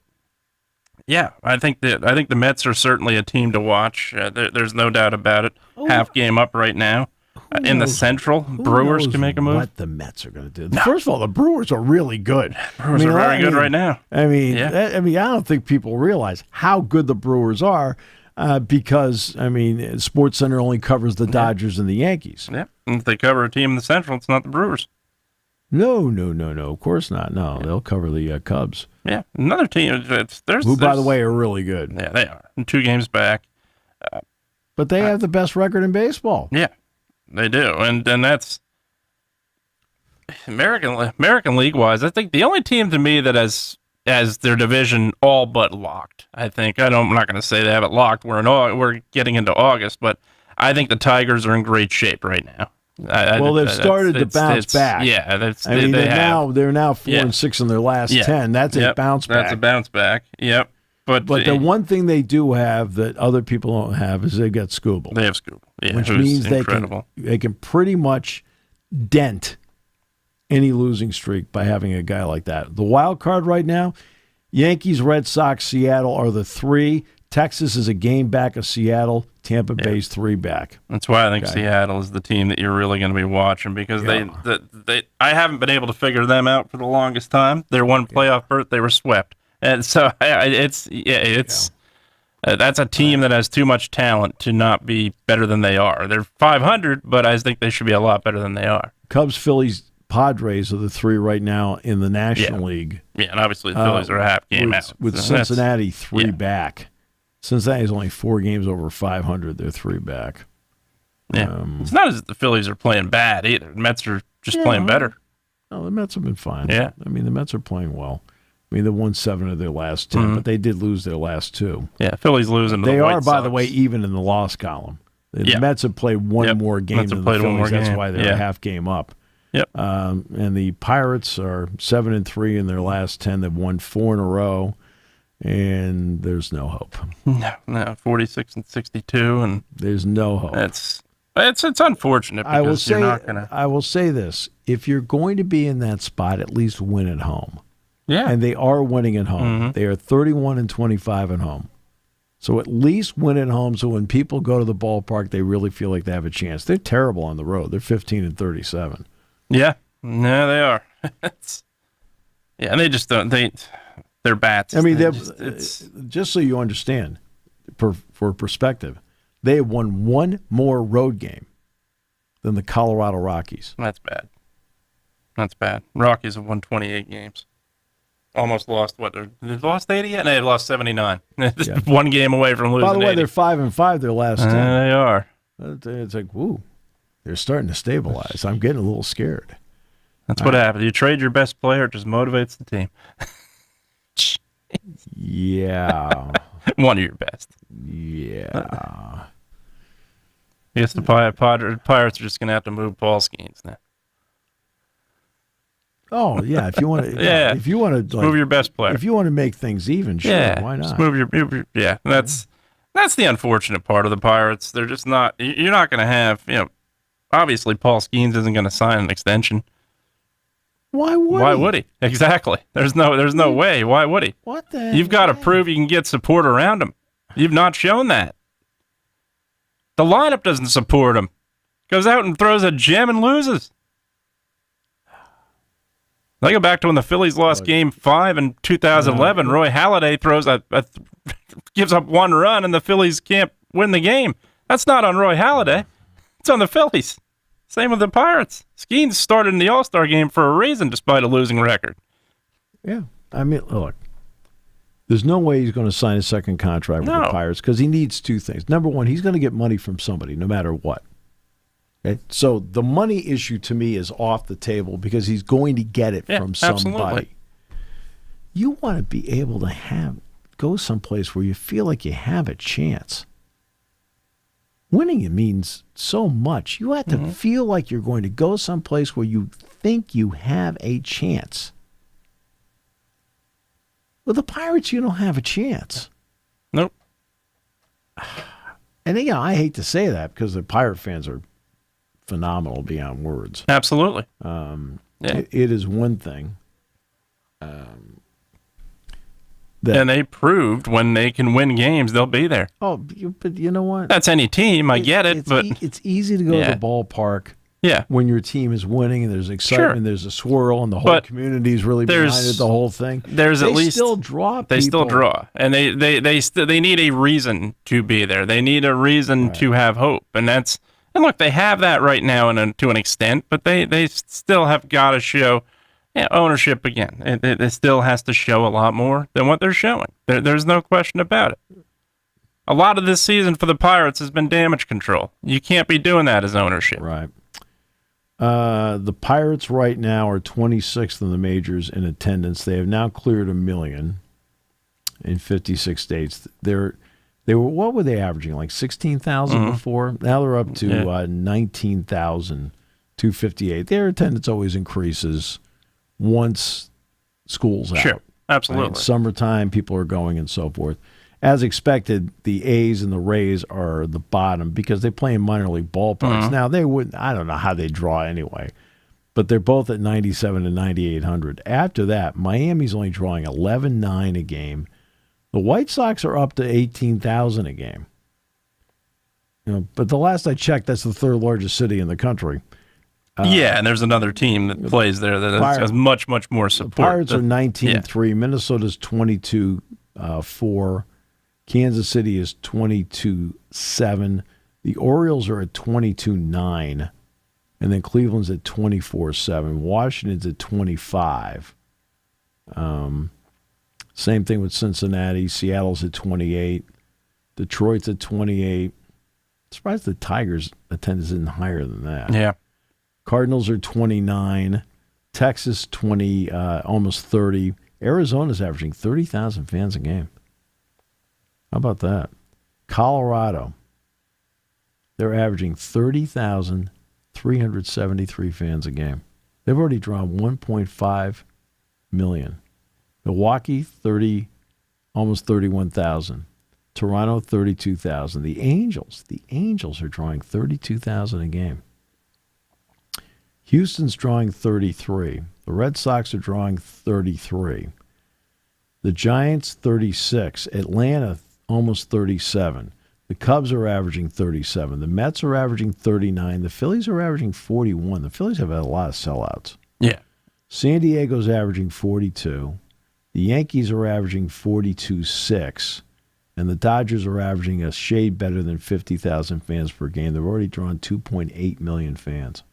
[SPEAKER 3] yeah, I think the Mets are certainly a team to watch. There's no doubt about it. Half game up right now. In the Central, Brewers can make a move.
[SPEAKER 2] What the Mets are going to do? No. First of all, the Brewers are really good.
[SPEAKER 3] Brewers are very good right now.
[SPEAKER 2] I mean, I don't think people realize how good the Brewers are because, Sports Center only covers the Dodgers and the Yankees.
[SPEAKER 3] Yeah, and if they cover a team in the Central, it's not the Brewers.
[SPEAKER 2] No. Of course not. No, they'll cover the Cubs.
[SPEAKER 3] Yeah, another team. Who,
[SPEAKER 2] by the way, are really good.
[SPEAKER 3] Yeah, they are. 2 games back.
[SPEAKER 2] But they have the best record in baseball.
[SPEAKER 3] Yeah. They do, and that's American League wise. I think the only team to me that has their division all but locked. I'm not going to say they have it locked. We're getting into August, but I think the Tigers are in great shape right now.
[SPEAKER 2] They've started to bounce back.
[SPEAKER 3] Yeah,
[SPEAKER 2] they're now 4-6 in their last 10. That's a bounce back.
[SPEAKER 3] That's a bounce back. Yep. But
[SPEAKER 2] the one thing they do have that other people don't have is they've got Skubal.
[SPEAKER 3] They have Skubal,
[SPEAKER 2] which means they can pretty much dent any losing streak by having a guy like that. The wild card right now, Yankees, Red Sox, Seattle are the 3. Texas is a game back of Seattle. Tampa Bay's 3 back.
[SPEAKER 3] That's why I think Seattle is the team that you're really going to be watching because I haven't been able to figure them out for the longest time. Their one playoff berth, they were swept. And so that's a team that has too much talent to not be better than they are. They're 500, but I think they should be a lot better than they are.
[SPEAKER 2] Cubs, Phillies, Padres are the 3 right now in the National League.
[SPEAKER 3] Yeah, and obviously the Phillies are a half game out.
[SPEAKER 2] With Cincinnati 3 back. Cincinnati's only 4 games over 500. They're 3 back.
[SPEAKER 3] Yeah, it's not as if the Phillies are playing bad either. The Mets are just playing better.
[SPEAKER 2] No, the Mets have been fine.
[SPEAKER 3] Yeah.
[SPEAKER 2] The Mets are playing well. They won 7 of their last 10, but they did lose their last 2.
[SPEAKER 3] Yeah, Phillies losing to the White Sox.
[SPEAKER 2] By the way, even in the loss column. The Mets have played one more game than the Phillies. That's why they're a half game up.
[SPEAKER 3] Yep.
[SPEAKER 2] And the Pirates are 7-3 in their last 10. They've won 4 in a row, and there's no hope.
[SPEAKER 3] No, 46-62, and
[SPEAKER 2] there's no hope.
[SPEAKER 3] It's unfortunate because you're not going to.
[SPEAKER 2] I will say this: if you're going to be in that spot, at least win at home.
[SPEAKER 3] Yeah.
[SPEAKER 2] And they are winning at home. Mm-hmm. They are 31-25 at home. So at least win at home so when people go to the ballpark, they really feel like they have a chance. They're terrible on the road. They're 15-37.
[SPEAKER 3] Yeah. No, they are. And they just don't. They're bats.
[SPEAKER 2] Just so you understand, for perspective, they have won 1 more road game than the Colorado Rockies.
[SPEAKER 3] That's bad. Rockies have won 28 games. Almost lost they've lost 80 yet? No, they've lost 79. Just 1 game away from losing.
[SPEAKER 2] By the way,
[SPEAKER 3] 80.
[SPEAKER 2] they're 5-5 their last 10.
[SPEAKER 3] They are.
[SPEAKER 2] It's like, woo, they're starting to stabilize. I'm getting a little scared.
[SPEAKER 3] That's what happens. You trade your best player, it just motivates the team.
[SPEAKER 2] Yeah.
[SPEAKER 3] One of your best.
[SPEAKER 2] Yeah.
[SPEAKER 3] I guess the Pirates are just going to have to move Paul Skeens now.
[SPEAKER 2] Oh yeah, if you want to, if you want to
[SPEAKER 3] move your best player,
[SPEAKER 2] if you want to make things even, sure, why not?
[SPEAKER 3] Just move your That's the unfortunate part of the Pirates. They're just not. You're not going to have. Obviously, Paul Skeens isn't going to sign an extension.
[SPEAKER 2] Why would
[SPEAKER 3] he? Exactly. There's no way. Why would he?
[SPEAKER 2] What the?
[SPEAKER 3] You've got to prove you can get support around him. You've not shown that. The lineup doesn't support him. Goes out and throws a gem and loses. I go back to when the Phillies lost Game 5 in 2011. Roy Halladay throws gives up 1 run, and the Phillies can't win the game. That's not on Roy Halladay. It's on the Phillies. Same with the Pirates. Skeens started in the All-Star game for a reason, despite a losing record.
[SPEAKER 2] Yeah. Look, there's no way he's going to sign a second contract with the Pirates because he needs 2 things. Number one, he's going to get money from somebody, no matter what. Okay? So the money issue to me is off the table because he's going to get it from somebody.
[SPEAKER 3] Absolutely.
[SPEAKER 2] You want to be able to go someplace where you feel like you have a chance. Winning, it means so much. You have to feel like you're going to go someplace where you think you have a chance. With the Pirates, you don't have a chance.
[SPEAKER 3] Nope.
[SPEAKER 2] And I hate to say that because the Pirate fans are phenomenal beyond words.
[SPEAKER 3] Absolutely.
[SPEAKER 2] It is one thing.
[SPEAKER 3] And they proved when they can win games, they'll be there.
[SPEAKER 2] Oh, but you know what?
[SPEAKER 3] That's any team. I get it, but
[SPEAKER 2] it's easy to go to the ballpark.
[SPEAKER 3] Yeah.
[SPEAKER 2] When your team is winning and there's excitement, there's a swirl, and the whole community is really behind it, the whole thing.
[SPEAKER 3] They still draw, and they need a reason to be there. They need a reason to have hope, and look, they have that right now to an extent, but they still have got to show ownership again. It still has to show a lot more than what they're showing. There's no question about it. A lot of this season for the Pirates has been damage control. You can't be doing that as ownership.
[SPEAKER 2] Right. The Pirates right now are 26th in the majors in attendance. They have now cleared 1 million in 56 states. They were what were they averaging? Like 16,000 before? Now they're up to 19,258. Their attendance always increases once school's out.
[SPEAKER 3] Sure, absolutely.
[SPEAKER 2] Right? Summertime, people are going and so forth. As expected, the A's and the Rays are the bottom because they play in minor league ballparks. Now, they wouldn't. I don't know how they draw anyway, but they're both at 9,700 and 9,800. After that, Miami's only drawing 11,900 a game. The White Sox are up to 18,000 a game. But the last I checked, that's the third largest city in the country.
[SPEAKER 3] And there's another team that plays there that has much, much more support.
[SPEAKER 2] The Pirates are 19-3. Minnesota's 22-4. Kansas City is 22-7. The Orioles are at 22-9. And then Cleveland's at 24-7. Washington's at 25. Same thing with Cincinnati. Seattle's at 28. Detroit's at 28. Surprised the Tigers' attendance isn't higher than that.
[SPEAKER 3] Yeah.
[SPEAKER 2] Cardinals are 29. Texas 20, almost 30. Arizona's averaging 30,000 fans a game. How about that? Colorado, they're averaging 30,373 fans a game. They've already drawn 1.5 million. Milwaukee, almost 31,000. Toronto, 32,000. The Angels are drawing 32,000 a game. Houston's drawing 33. The Red Sox are drawing 33. The Giants, 36. Atlanta, almost 37. The Cubs are averaging 37. The Mets are averaging 39. The Phillies are averaging 41. The Phillies have had a lot of sellouts.
[SPEAKER 3] Yeah.
[SPEAKER 2] San Diego's averaging 42. The Yankees are averaging 42.6. And the Dodgers are averaging a shade better than 50,000 fans per game. They've already drawn 2.8 million fans.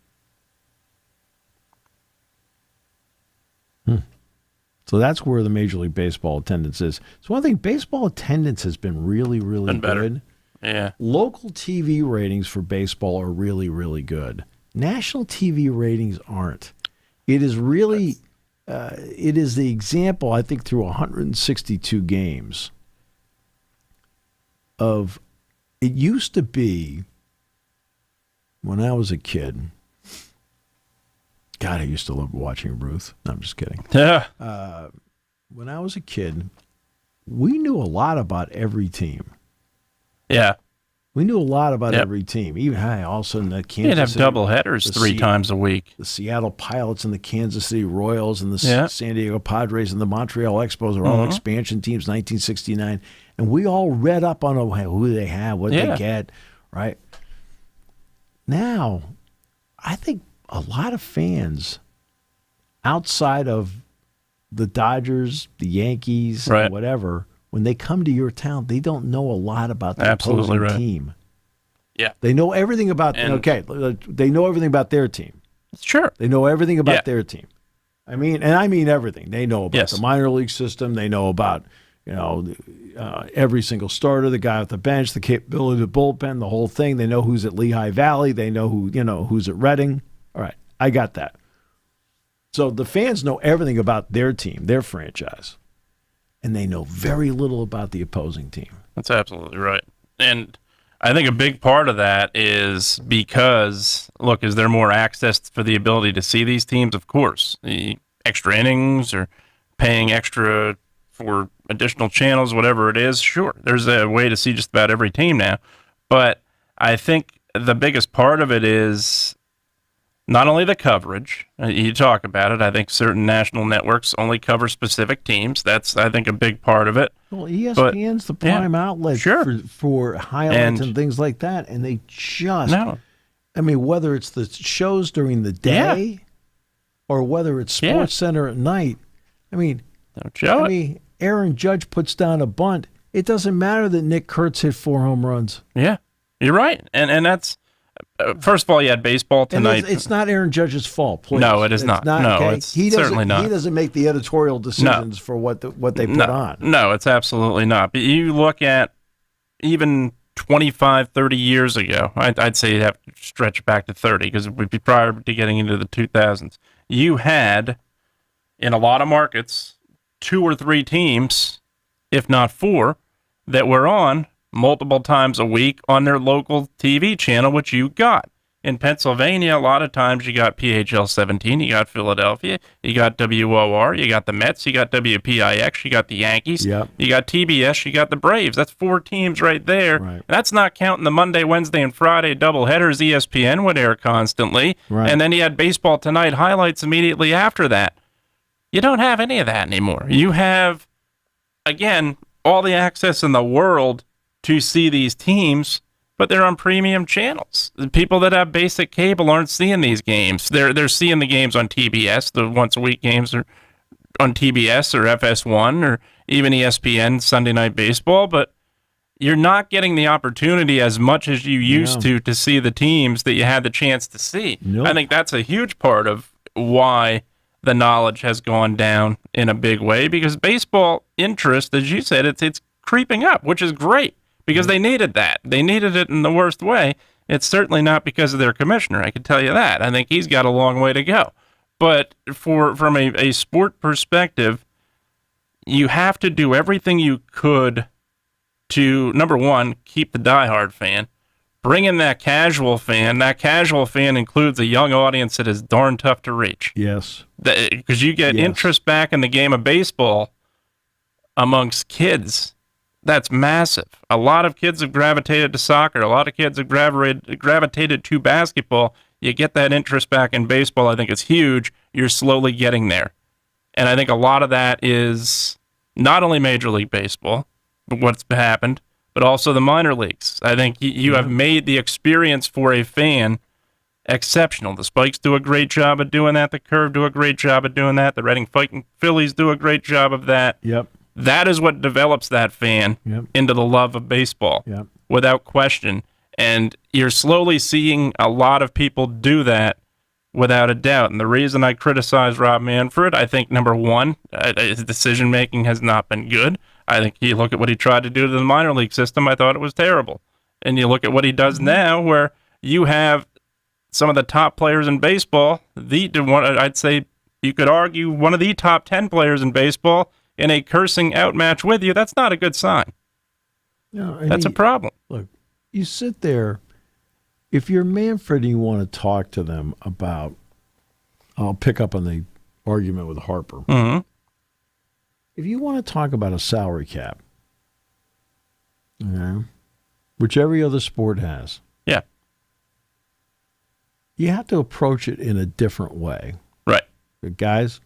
[SPEAKER 2] So that's where the Major League Baseball attendance is. So one thing, baseball attendance has been really, really good.
[SPEAKER 3] Yeah.
[SPEAKER 2] Local TV ratings for baseball are really, really good. National TV ratings aren't. It is really, it is the example, I think, through 162 games of, it used to be, when I was a kid, God, I used to love watching Ruth. No, I'm just kidding.
[SPEAKER 3] Yeah.
[SPEAKER 2] When I was a kid, we knew a lot about every team.
[SPEAKER 3] Yeah.
[SPEAKER 2] We knew a lot about every team. Even all of a sudden, the Kansas
[SPEAKER 3] You'd have
[SPEAKER 2] City,
[SPEAKER 3] double headers 3 times a week.
[SPEAKER 2] The Seattle Pilots and the Kansas City Royals and the San Diego Padres and the Montreal Expos are all expansion teams, 1969. And we all read up on who they have, what they get, right? Now, I think a lot of fans outside of the Dodgers, the Yankees, whatever, when they come to your town, they don't know a lot about the opposing team.
[SPEAKER 3] Yeah.
[SPEAKER 2] They know everything about they know everything about their team.
[SPEAKER 3] Sure.
[SPEAKER 2] They know everything about their team. I mean everything. They know about the minor league system. They know about every single starter, the guy off the bench, the capability of the bullpen, the whole thing. They know who's at Lehigh Valley. They know who's at Reading. All right, I got that. So the fans know everything about their team, their franchise, and they know very little about the opposing team.
[SPEAKER 3] That's absolutely right. And I think a big part of that is because, look, is there more access for the ability to see these teams? Of course. The extra innings or paying extra for additional channels, whatever it is, sure. There's a way to see just about every team now. But I think the biggest part of it is not only the coverage. You talk about it. I think certain national networks only cover specific teams. That's, I think, a big part of it.
[SPEAKER 2] Well, ESPN's the prime outlet for highlights and things like that, and they just I mean, whether it's the shows during the day or whether it's Sports Center at night, I mean, Aaron Judge puts down a bunt. It doesn't matter that Nick Kurtz hit 4 home runs.
[SPEAKER 3] Yeah, you're right, and that's. First of all, you had baseball tonight.
[SPEAKER 2] It's not Aaron Judge's fault. Please.
[SPEAKER 3] No, it is not. No, okay? It's certainly not.
[SPEAKER 2] He doesn't make the editorial decisions for what they put on.
[SPEAKER 3] No, it's absolutely not. But you look at even 25, 30 years ago, I'd say you'd have to stretch back to 30 because it would be prior to getting into the 2000s. You had, in a lot of markets, 2 or 3 teams, if not 4, that were on multiple times a week on their local TV channel, which you got. In Pennsylvania, a lot of times you got PHL 17, you got Philadelphia, you got WOR, you got the Mets, you got WPIX, you got the Yankees, you got TBS, you got the Braves. That's 4 teams right there. Right. That's not counting the Monday, Wednesday, and Friday doubleheaders ESPN would air constantly. Right. And then you had Baseball Tonight highlights immediately after that. You don't have any of that anymore. You have, again, all the access in the world to see these teams, but they're on premium channels. The people that have basic cable aren't seeing these games. They're seeing the games on TBS. The once-a-week games are on TBS or FS1 or even ESPN Sunday Night Baseball, but you're not getting the opportunity as much as you used to see the teams that you had the chance to see. Nope. I think that's a huge part of why the knowledge has gone down in a big way, because baseball interest, as you said, it's creeping up, which is great. Because they needed that. They needed it in the worst way. It's certainly not because of their commissioner, I can tell you that. I think he's got a long way to go. But from a sport perspective, you have to do everything you could to, number one, keep the diehard fan. Bring in that casual fan. That casual fan includes a young audience that is darn tough to reach.
[SPEAKER 2] Yes.
[SPEAKER 3] Because you get interest back in the game of baseball amongst kids. That's massive. A lot of kids have gravitated to soccer. A lot of kids have gravitated to basketball. You get that interest back in baseball. I think it's huge. You're slowly getting there. And I think a lot of that is not only Major League Baseball, but what's happened, but also the minor leagues. I think you have made the experience for a fan exceptional. The Spikes do a great job of doing that. The Curve do a great job of doing that. The Reading Fighting Phillies do a great job of that.
[SPEAKER 2] Yep.
[SPEAKER 3] That is what develops that fan into the love of baseball, without question. And you're slowly seeing a lot of people do that without a doubt. And the reason I criticize Rob Manfred, I think, number one, his decision-making has not been good. I think you look at what he tried to do to the minor league system, I thought it was terrible. And you look at what he does now, where you have some of the top players in baseball, I'd say you could argue one of the top 10 players in baseball, in a cursing outmatch with you. That's not a good sign. No, that's a problem.
[SPEAKER 2] Look, you sit there, if you're Manfred and you want to talk to them about, I'll pick up on the argument with Harper.
[SPEAKER 3] Mm-hmm.
[SPEAKER 2] If you want to talk about a salary cap, which every other sport has, you have to approach it in a different way.
[SPEAKER 3] Right.
[SPEAKER 2] But guys,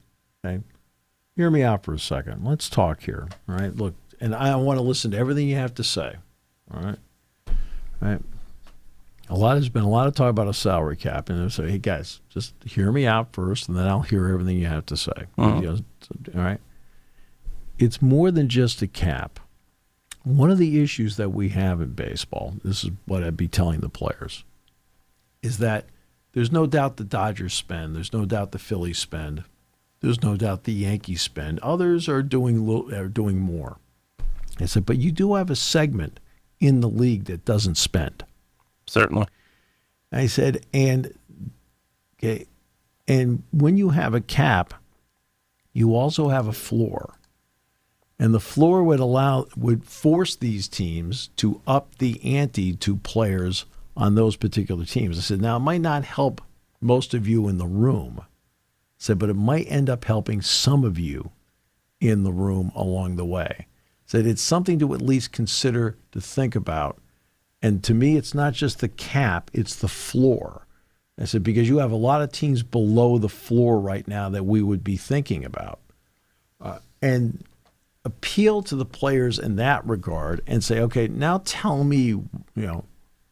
[SPEAKER 2] hear me out for a second. Let's talk here. All right. Look, and I want to listen to everything you have to say. All right. All right. There's been a lot of talk about a salary cap, and they'll say, "Hey guys, just hear me out first, and then I'll hear everything you have to say."
[SPEAKER 3] Mm-hmm.
[SPEAKER 2] All right. It's more than just a cap. One of the issues that we have in baseball, this is what I'd be telling the players, is that there's no doubt the Dodgers spend. There's no doubt the Phillies spend. There's no doubt the Yankees spend. Others are doing more. I said, but you do have a segment in the league that doesn't spend.
[SPEAKER 3] Certainly.
[SPEAKER 2] I said, and when you have a cap, you also have a floor. And the floor would force these teams to up the ante to players on those particular teams. I said, now it might not help most of you in the room. I said, but it might end up helping some of you in the room along the way. I said, it's something to at least consider, to think about. And to me, it's not just the cap, it's the floor. I said, because you have a lot of teams below the floor right now that we would be thinking about. And appeal to the players in that regard and say, okay, now tell me,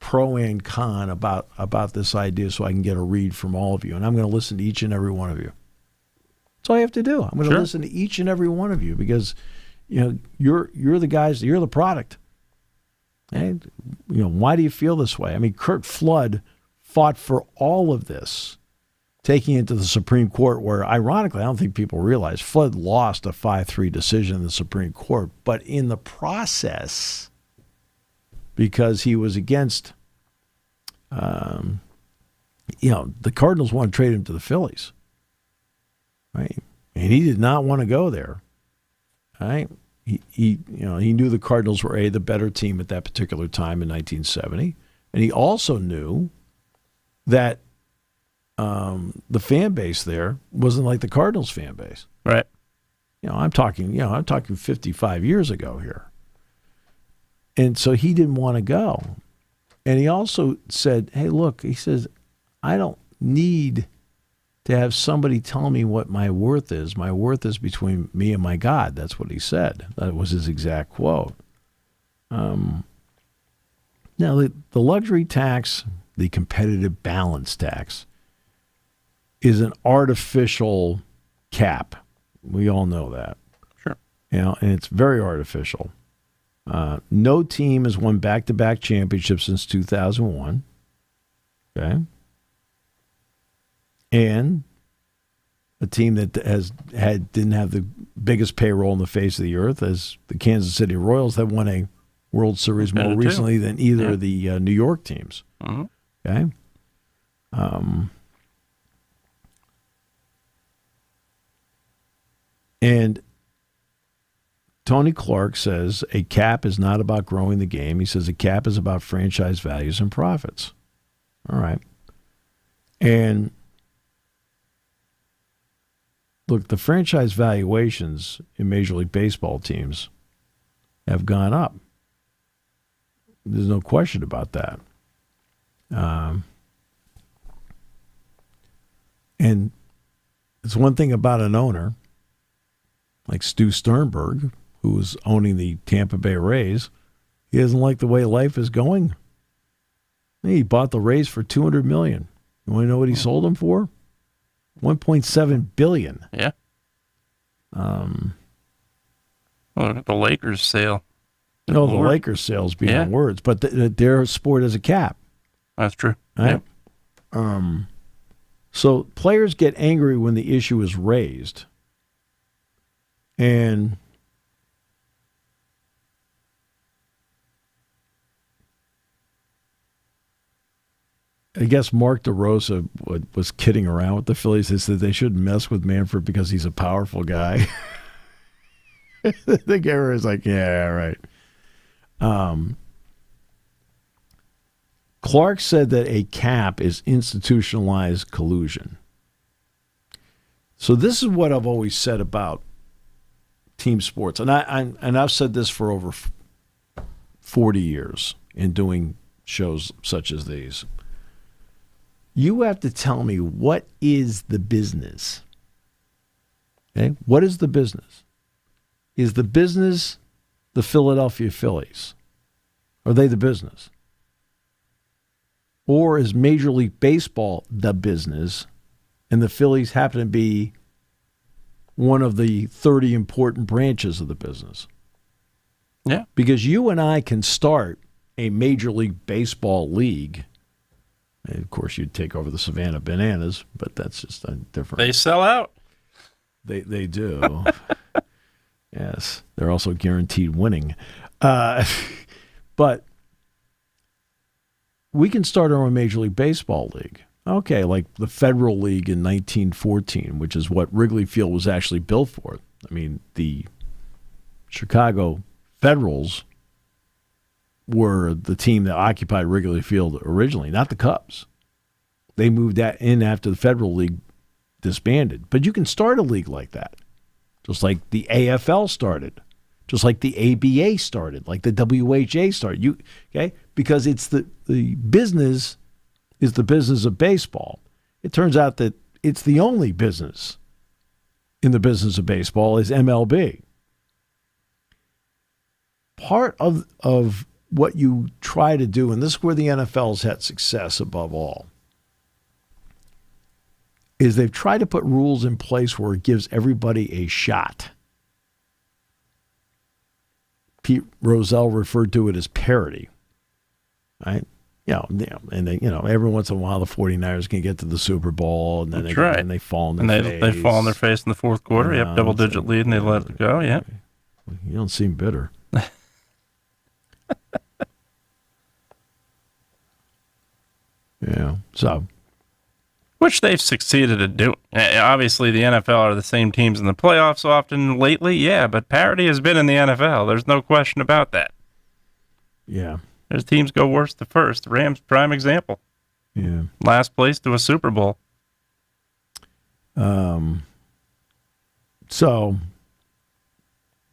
[SPEAKER 2] pro and con about this idea so I can get a read from all of you. And I'm going to listen to each and every one of you. That's all you have to do. I'm going to listen to each and every one of you because, you're the guys, you're the product. And, why do you feel this way? I mean, Curt Flood fought for all of this, taking it to the Supreme Court where, ironically, I don't think people realize Flood lost a 5-3 decision in the Supreme Court. But in the process, because he was against, the Cardinals want to trade him to the Phillies, right? And he did not want to go there, right? He knew the Cardinals were the better team at that particular time in 1970. And he also knew that the fan base there wasn't like the Cardinals fan base.
[SPEAKER 3] Right.
[SPEAKER 2] I'm talking 55 years ago here. And so he didn't want to go. And he also said, hey, look, he says, I don't need to have somebody tell me what my worth is. My worth is between me and my God. That's what he said. That was his exact quote. Now, the luxury tax, the competitive balance tax, is an artificial cap. We all know that.
[SPEAKER 3] Sure.
[SPEAKER 2] And it's very artificial. No team has won back-to-back championships since 2001. Okay. And a team that didn't have the biggest payroll on the face of the earth, as the Kansas City Royals, have won a World Series more recently than either of the New York teams.
[SPEAKER 3] Mm-hmm.
[SPEAKER 2] Okay. And Tony Clark says a cap is not about growing the game. He says a cap is about franchise values and profits. All right. And look, the franchise valuations in Major League Baseball teams have gone up. There's no question about that. And it's one thing about an owner like Stu Sternberg, who was owning the Tampa Bay Rays. He doesn't like the way life is going. He bought the Rays for $200 million. You want to know what he sold them for? $1.7 billion.
[SPEAKER 3] Yeah. Well, the Lakers sale.
[SPEAKER 2] No, the Lakers sales beyond words, but their sport is a cap.
[SPEAKER 3] That's true.
[SPEAKER 2] Right? Yeah. So players get angry when the issue is raised. And I guess Mark DeRosa was kidding around with the Phillies. He said they shouldn't mess with Manfred because he's a powerful guy. The guy was like, yeah, right. Clark said that a cap is institutionalized collusion. So this is what I've always said about team sports, and I've said this for over 40 years in doing shows such as these. You have to tell me, what is the business? Okay, what is the business? Is the business the Philadelphia Phillies? Are they the business? Or is Major League Baseball the business, and the Phillies happen to be one of the 30 important branches of the business?
[SPEAKER 3] Yeah.
[SPEAKER 2] Because you and I can start a Major League Baseball league. And of course, you'd take over the Savannah Bananas, but that's just a different...
[SPEAKER 3] They sell out.
[SPEAKER 2] They do. Yeah, Yes, they're also guaranteed winning. But we can start our own Major League Baseball league. Okay, like the Federal League in 1914, which is what Wrigley Field was actually built for. I mean, the Chicago Federals were the team that occupied Wrigley Field originally, not the Cubs. They moved that in after the Federal League disbanded. But you can start a league like that, just like the AFL started, just like the ABA started, like the WHA started. Okay? Because it's the business is the business of baseball. It turns out that it's the only business in the business of baseball is MLB. Part of what you try to do, and this is where the NFL's had success above all, is they've tried to put rules in place where it gives everybody a shot. Pete Rozelle referred to it as parity, right? And they, every once in a while the 49ers can get to the Super Bowl, and then they fall on their face.
[SPEAKER 3] They fall on their face in the fourth quarter. Yep, double-digit lead, and they let it go. Yeah,
[SPEAKER 2] you don't seem bitter. Yeah, so.
[SPEAKER 3] Which they've succeeded at doing. Obviously, the NFL are the same teams in the playoffs often lately, yeah, but parity has been in the NFL. There's no question about that.
[SPEAKER 2] Yeah.
[SPEAKER 3] There's teams go worst to first. Rams, prime example.
[SPEAKER 2] Yeah.
[SPEAKER 3] Last place to a Super Bowl.
[SPEAKER 2] So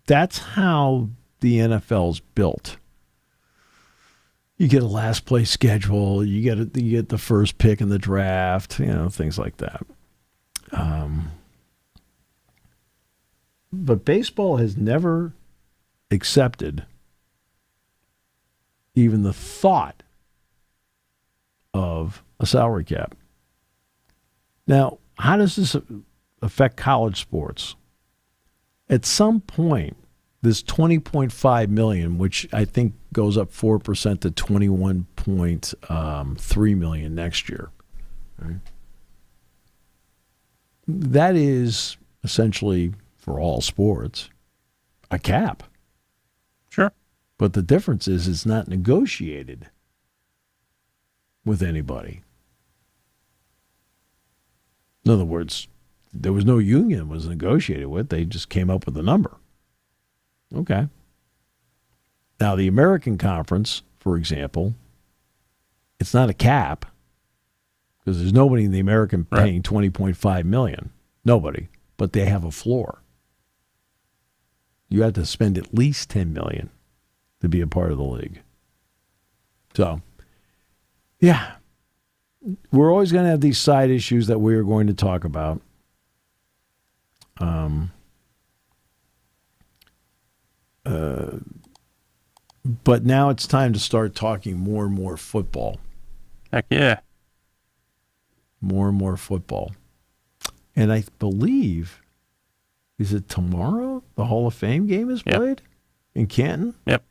[SPEAKER 2] that's how the NFL's built. You get a last place schedule. You get the first pick in the draft. Things like that. But baseball has never accepted even the thought of a salary cap. Now, how does this affect college sports? At some point, this $20.5 million, which I think goes up 4% to $21.3 million next year. Right? That is essentially, for all sports, a cap.
[SPEAKER 3] Sure.
[SPEAKER 2] But the difference is it's not negotiated with anybody. In other words, there was no union it was negotiated with. They just came up with a number. Okay. Now, the American Conference, for example, it's not a cap because there's nobody in the American paying $20.5 million. Nobody. But they have a floor. You have to spend at least $10 million to be a part of the league. So, yeah. We're always going to have these side issues that we are going to talk about. But now it's time to start talking more and more football.
[SPEAKER 3] Heck yeah.
[SPEAKER 2] More and more football. And I believe, is it tomorrow the Hall of Fame game is played in Canton?
[SPEAKER 3] Yep.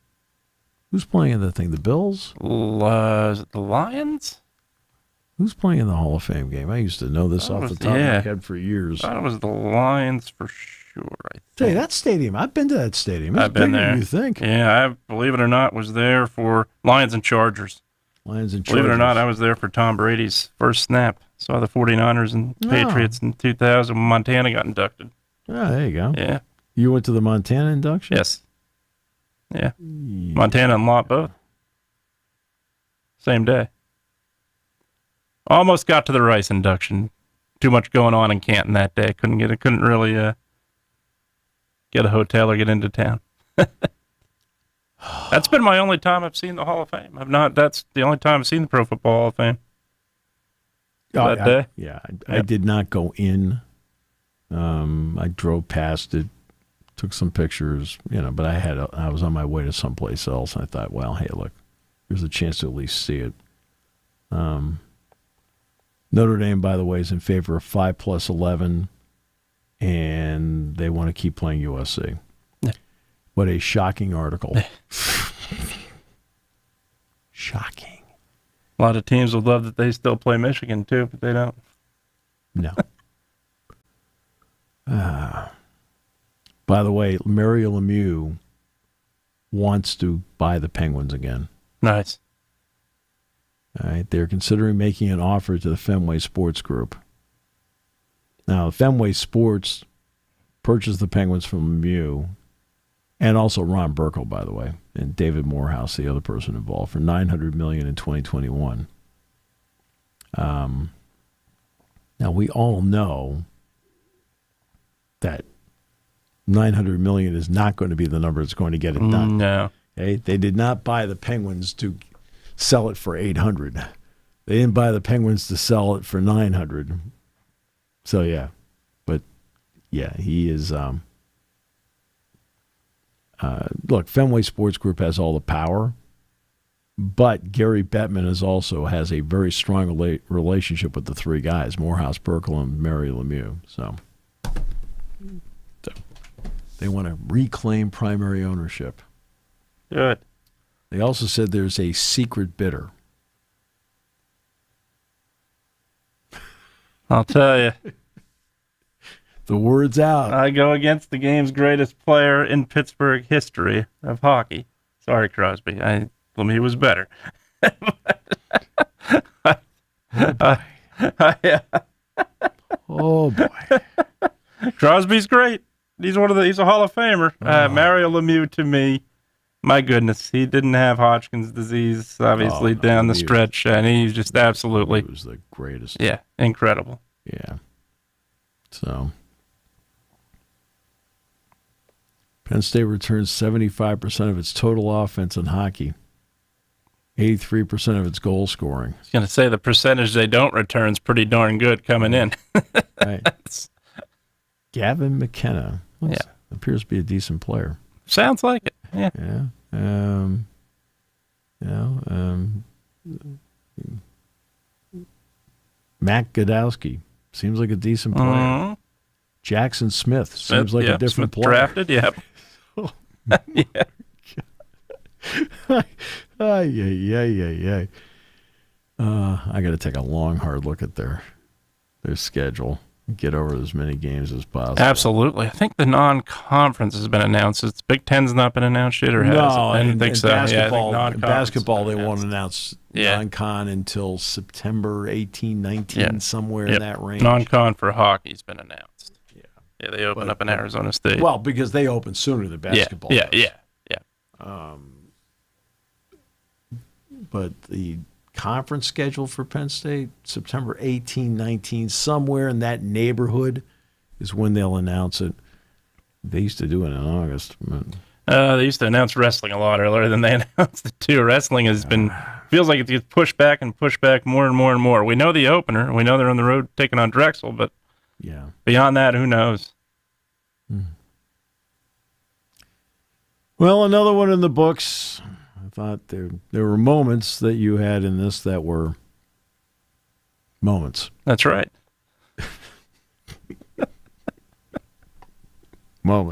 [SPEAKER 2] Who's playing in the thing? The Bills?
[SPEAKER 3] Is it the Lions?
[SPEAKER 2] Who's playing in the Hall of Fame game? I used to know this off the top of my head for years.
[SPEAKER 3] I thought it was the Lions for sure.
[SPEAKER 2] Hey, that stadium. I've been to that stadium. It's
[SPEAKER 3] I've been
[SPEAKER 2] bigger
[SPEAKER 3] there.
[SPEAKER 2] than you think.
[SPEAKER 3] Yeah, I believe it or not was there for Lions and Chargers.
[SPEAKER 2] Lions and Chargers.
[SPEAKER 3] Believe it or not, I was there for Tom Brady's first snap. Saw the 49ers and Patriots in 2000 when Montana got inducted.
[SPEAKER 2] Oh, there you go.
[SPEAKER 3] Yeah.
[SPEAKER 2] You went to the Montana induction?
[SPEAKER 3] Yes. Yeah. Montana and Lott both. Same day. Almost got to the Rice induction. Too much going on in Canton that day. Couldn't really get a hotel or get into town. That's been my only time I've seen the Hall of Fame. That's the only time I've seen the Pro Football Hall of Fame. That day?
[SPEAKER 2] I did not go in. I drove past it, took some pictures, but I was on my way to someplace else, and I thought, well, hey, look, there's a chance to at least see it. Notre Dame, by the way, is in favor of 5+11, and they want to keep playing USC.
[SPEAKER 3] Yeah.
[SPEAKER 2] What a shocking article. Shocking.
[SPEAKER 3] A lot of teams would love that they still play Michigan, too, but they don't.
[SPEAKER 2] No. By the way, Mario Lemieux wants to buy the Penguins again.
[SPEAKER 3] Nice.
[SPEAKER 2] All right, they're considering making an offer to the Fenway Sports Group. Now, Fenway Sports purchased the Penguins from Lemieux, and also Ron Burkle, by the way, and David Morehouse, the other person involved, for $900 million in 2021. Now, we all know that $900 million is not going to be the number that's going to get it done.
[SPEAKER 3] No.
[SPEAKER 2] Okay? They did not buy the Penguins to sell it for $800. They didn't buy the Penguins to sell it for $900. So, yeah. But, yeah, he is... look, Fenway Sports Group has all the power, but Gary Bettman has a very strong relationship with the three guys, Morehouse, Burkle, and Mary Lemieux. So they want to reclaim primary ownership.
[SPEAKER 3] Good.
[SPEAKER 2] They also said there's a secret bidder.
[SPEAKER 3] I'll tell you.
[SPEAKER 2] The word's out.
[SPEAKER 3] I go against the game's greatest player in Pittsburgh history of hockey. Sorry, Crosby. Lemieux was better.
[SPEAKER 2] Oh, boy.
[SPEAKER 3] Crosby's great. He's a Hall of Famer. Mario Lemieux, to me, my goodness, he didn't have Hodgkin's disease, obviously, down the stretch, and he's just absolutely...
[SPEAKER 2] He was the greatest.
[SPEAKER 3] Yeah, incredible.
[SPEAKER 2] Yeah. So... Penn State returns 75% of its total offense in hockey, 83% of its goal scoring.
[SPEAKER 3] I was going to say the percentage they don't return is pretty darn good coming in.
[SPEAKER 2] Right. Gavin McKenna appears to be a decent player.
[SPEAKER 3] Sounds like it. Yeah.
[SPEAKER 2] Matt Godowski seems like a decent player.
[SPEAKER 3] Mm-hmm.
[SPEAKER 2] Jackson Smith seems like a different player.
[SPEAKER 3] Drafted, yep. Yeah.
[SPEAKER 2] I got to take a long, hard look at their schedule. Get over as many games as possible.
[SPEAKER 3] Absolutely. I think the non-conference has been announced. It's Big Ten's not been announced yet, or has it? I didn't think so.
[SPEAKER 2] Basketball, they won't announce non-con until September 18, 19, somewhere in that range.
[SPEAKER 3] Non-con for hockey's been announced. Yeah, they open up in Arizona State.
[SPEAKER 2] Well, because they open sooner than basketball.
[SPEAKER 3] Yeah.
[SPEAKER 2] But the conference schedule for Penn State, September 18, 19, somewhere in that neighborhood is when they'll announce it. They used to do it in August.
[SPEAKER 3] They used to announce wrestling a lot earlier than they announced it too. Wrestling has feels like it gets pushed back more and more and more. We know the opener. We know they're on the road taking on Drexel, but beyond that, who knows?
[SPEAKER 2] Well, another one in the books. I thought there were moments that you had in this that were moments.
[SPEAKER 3] That's right.
[SPEAKER 2] Moments.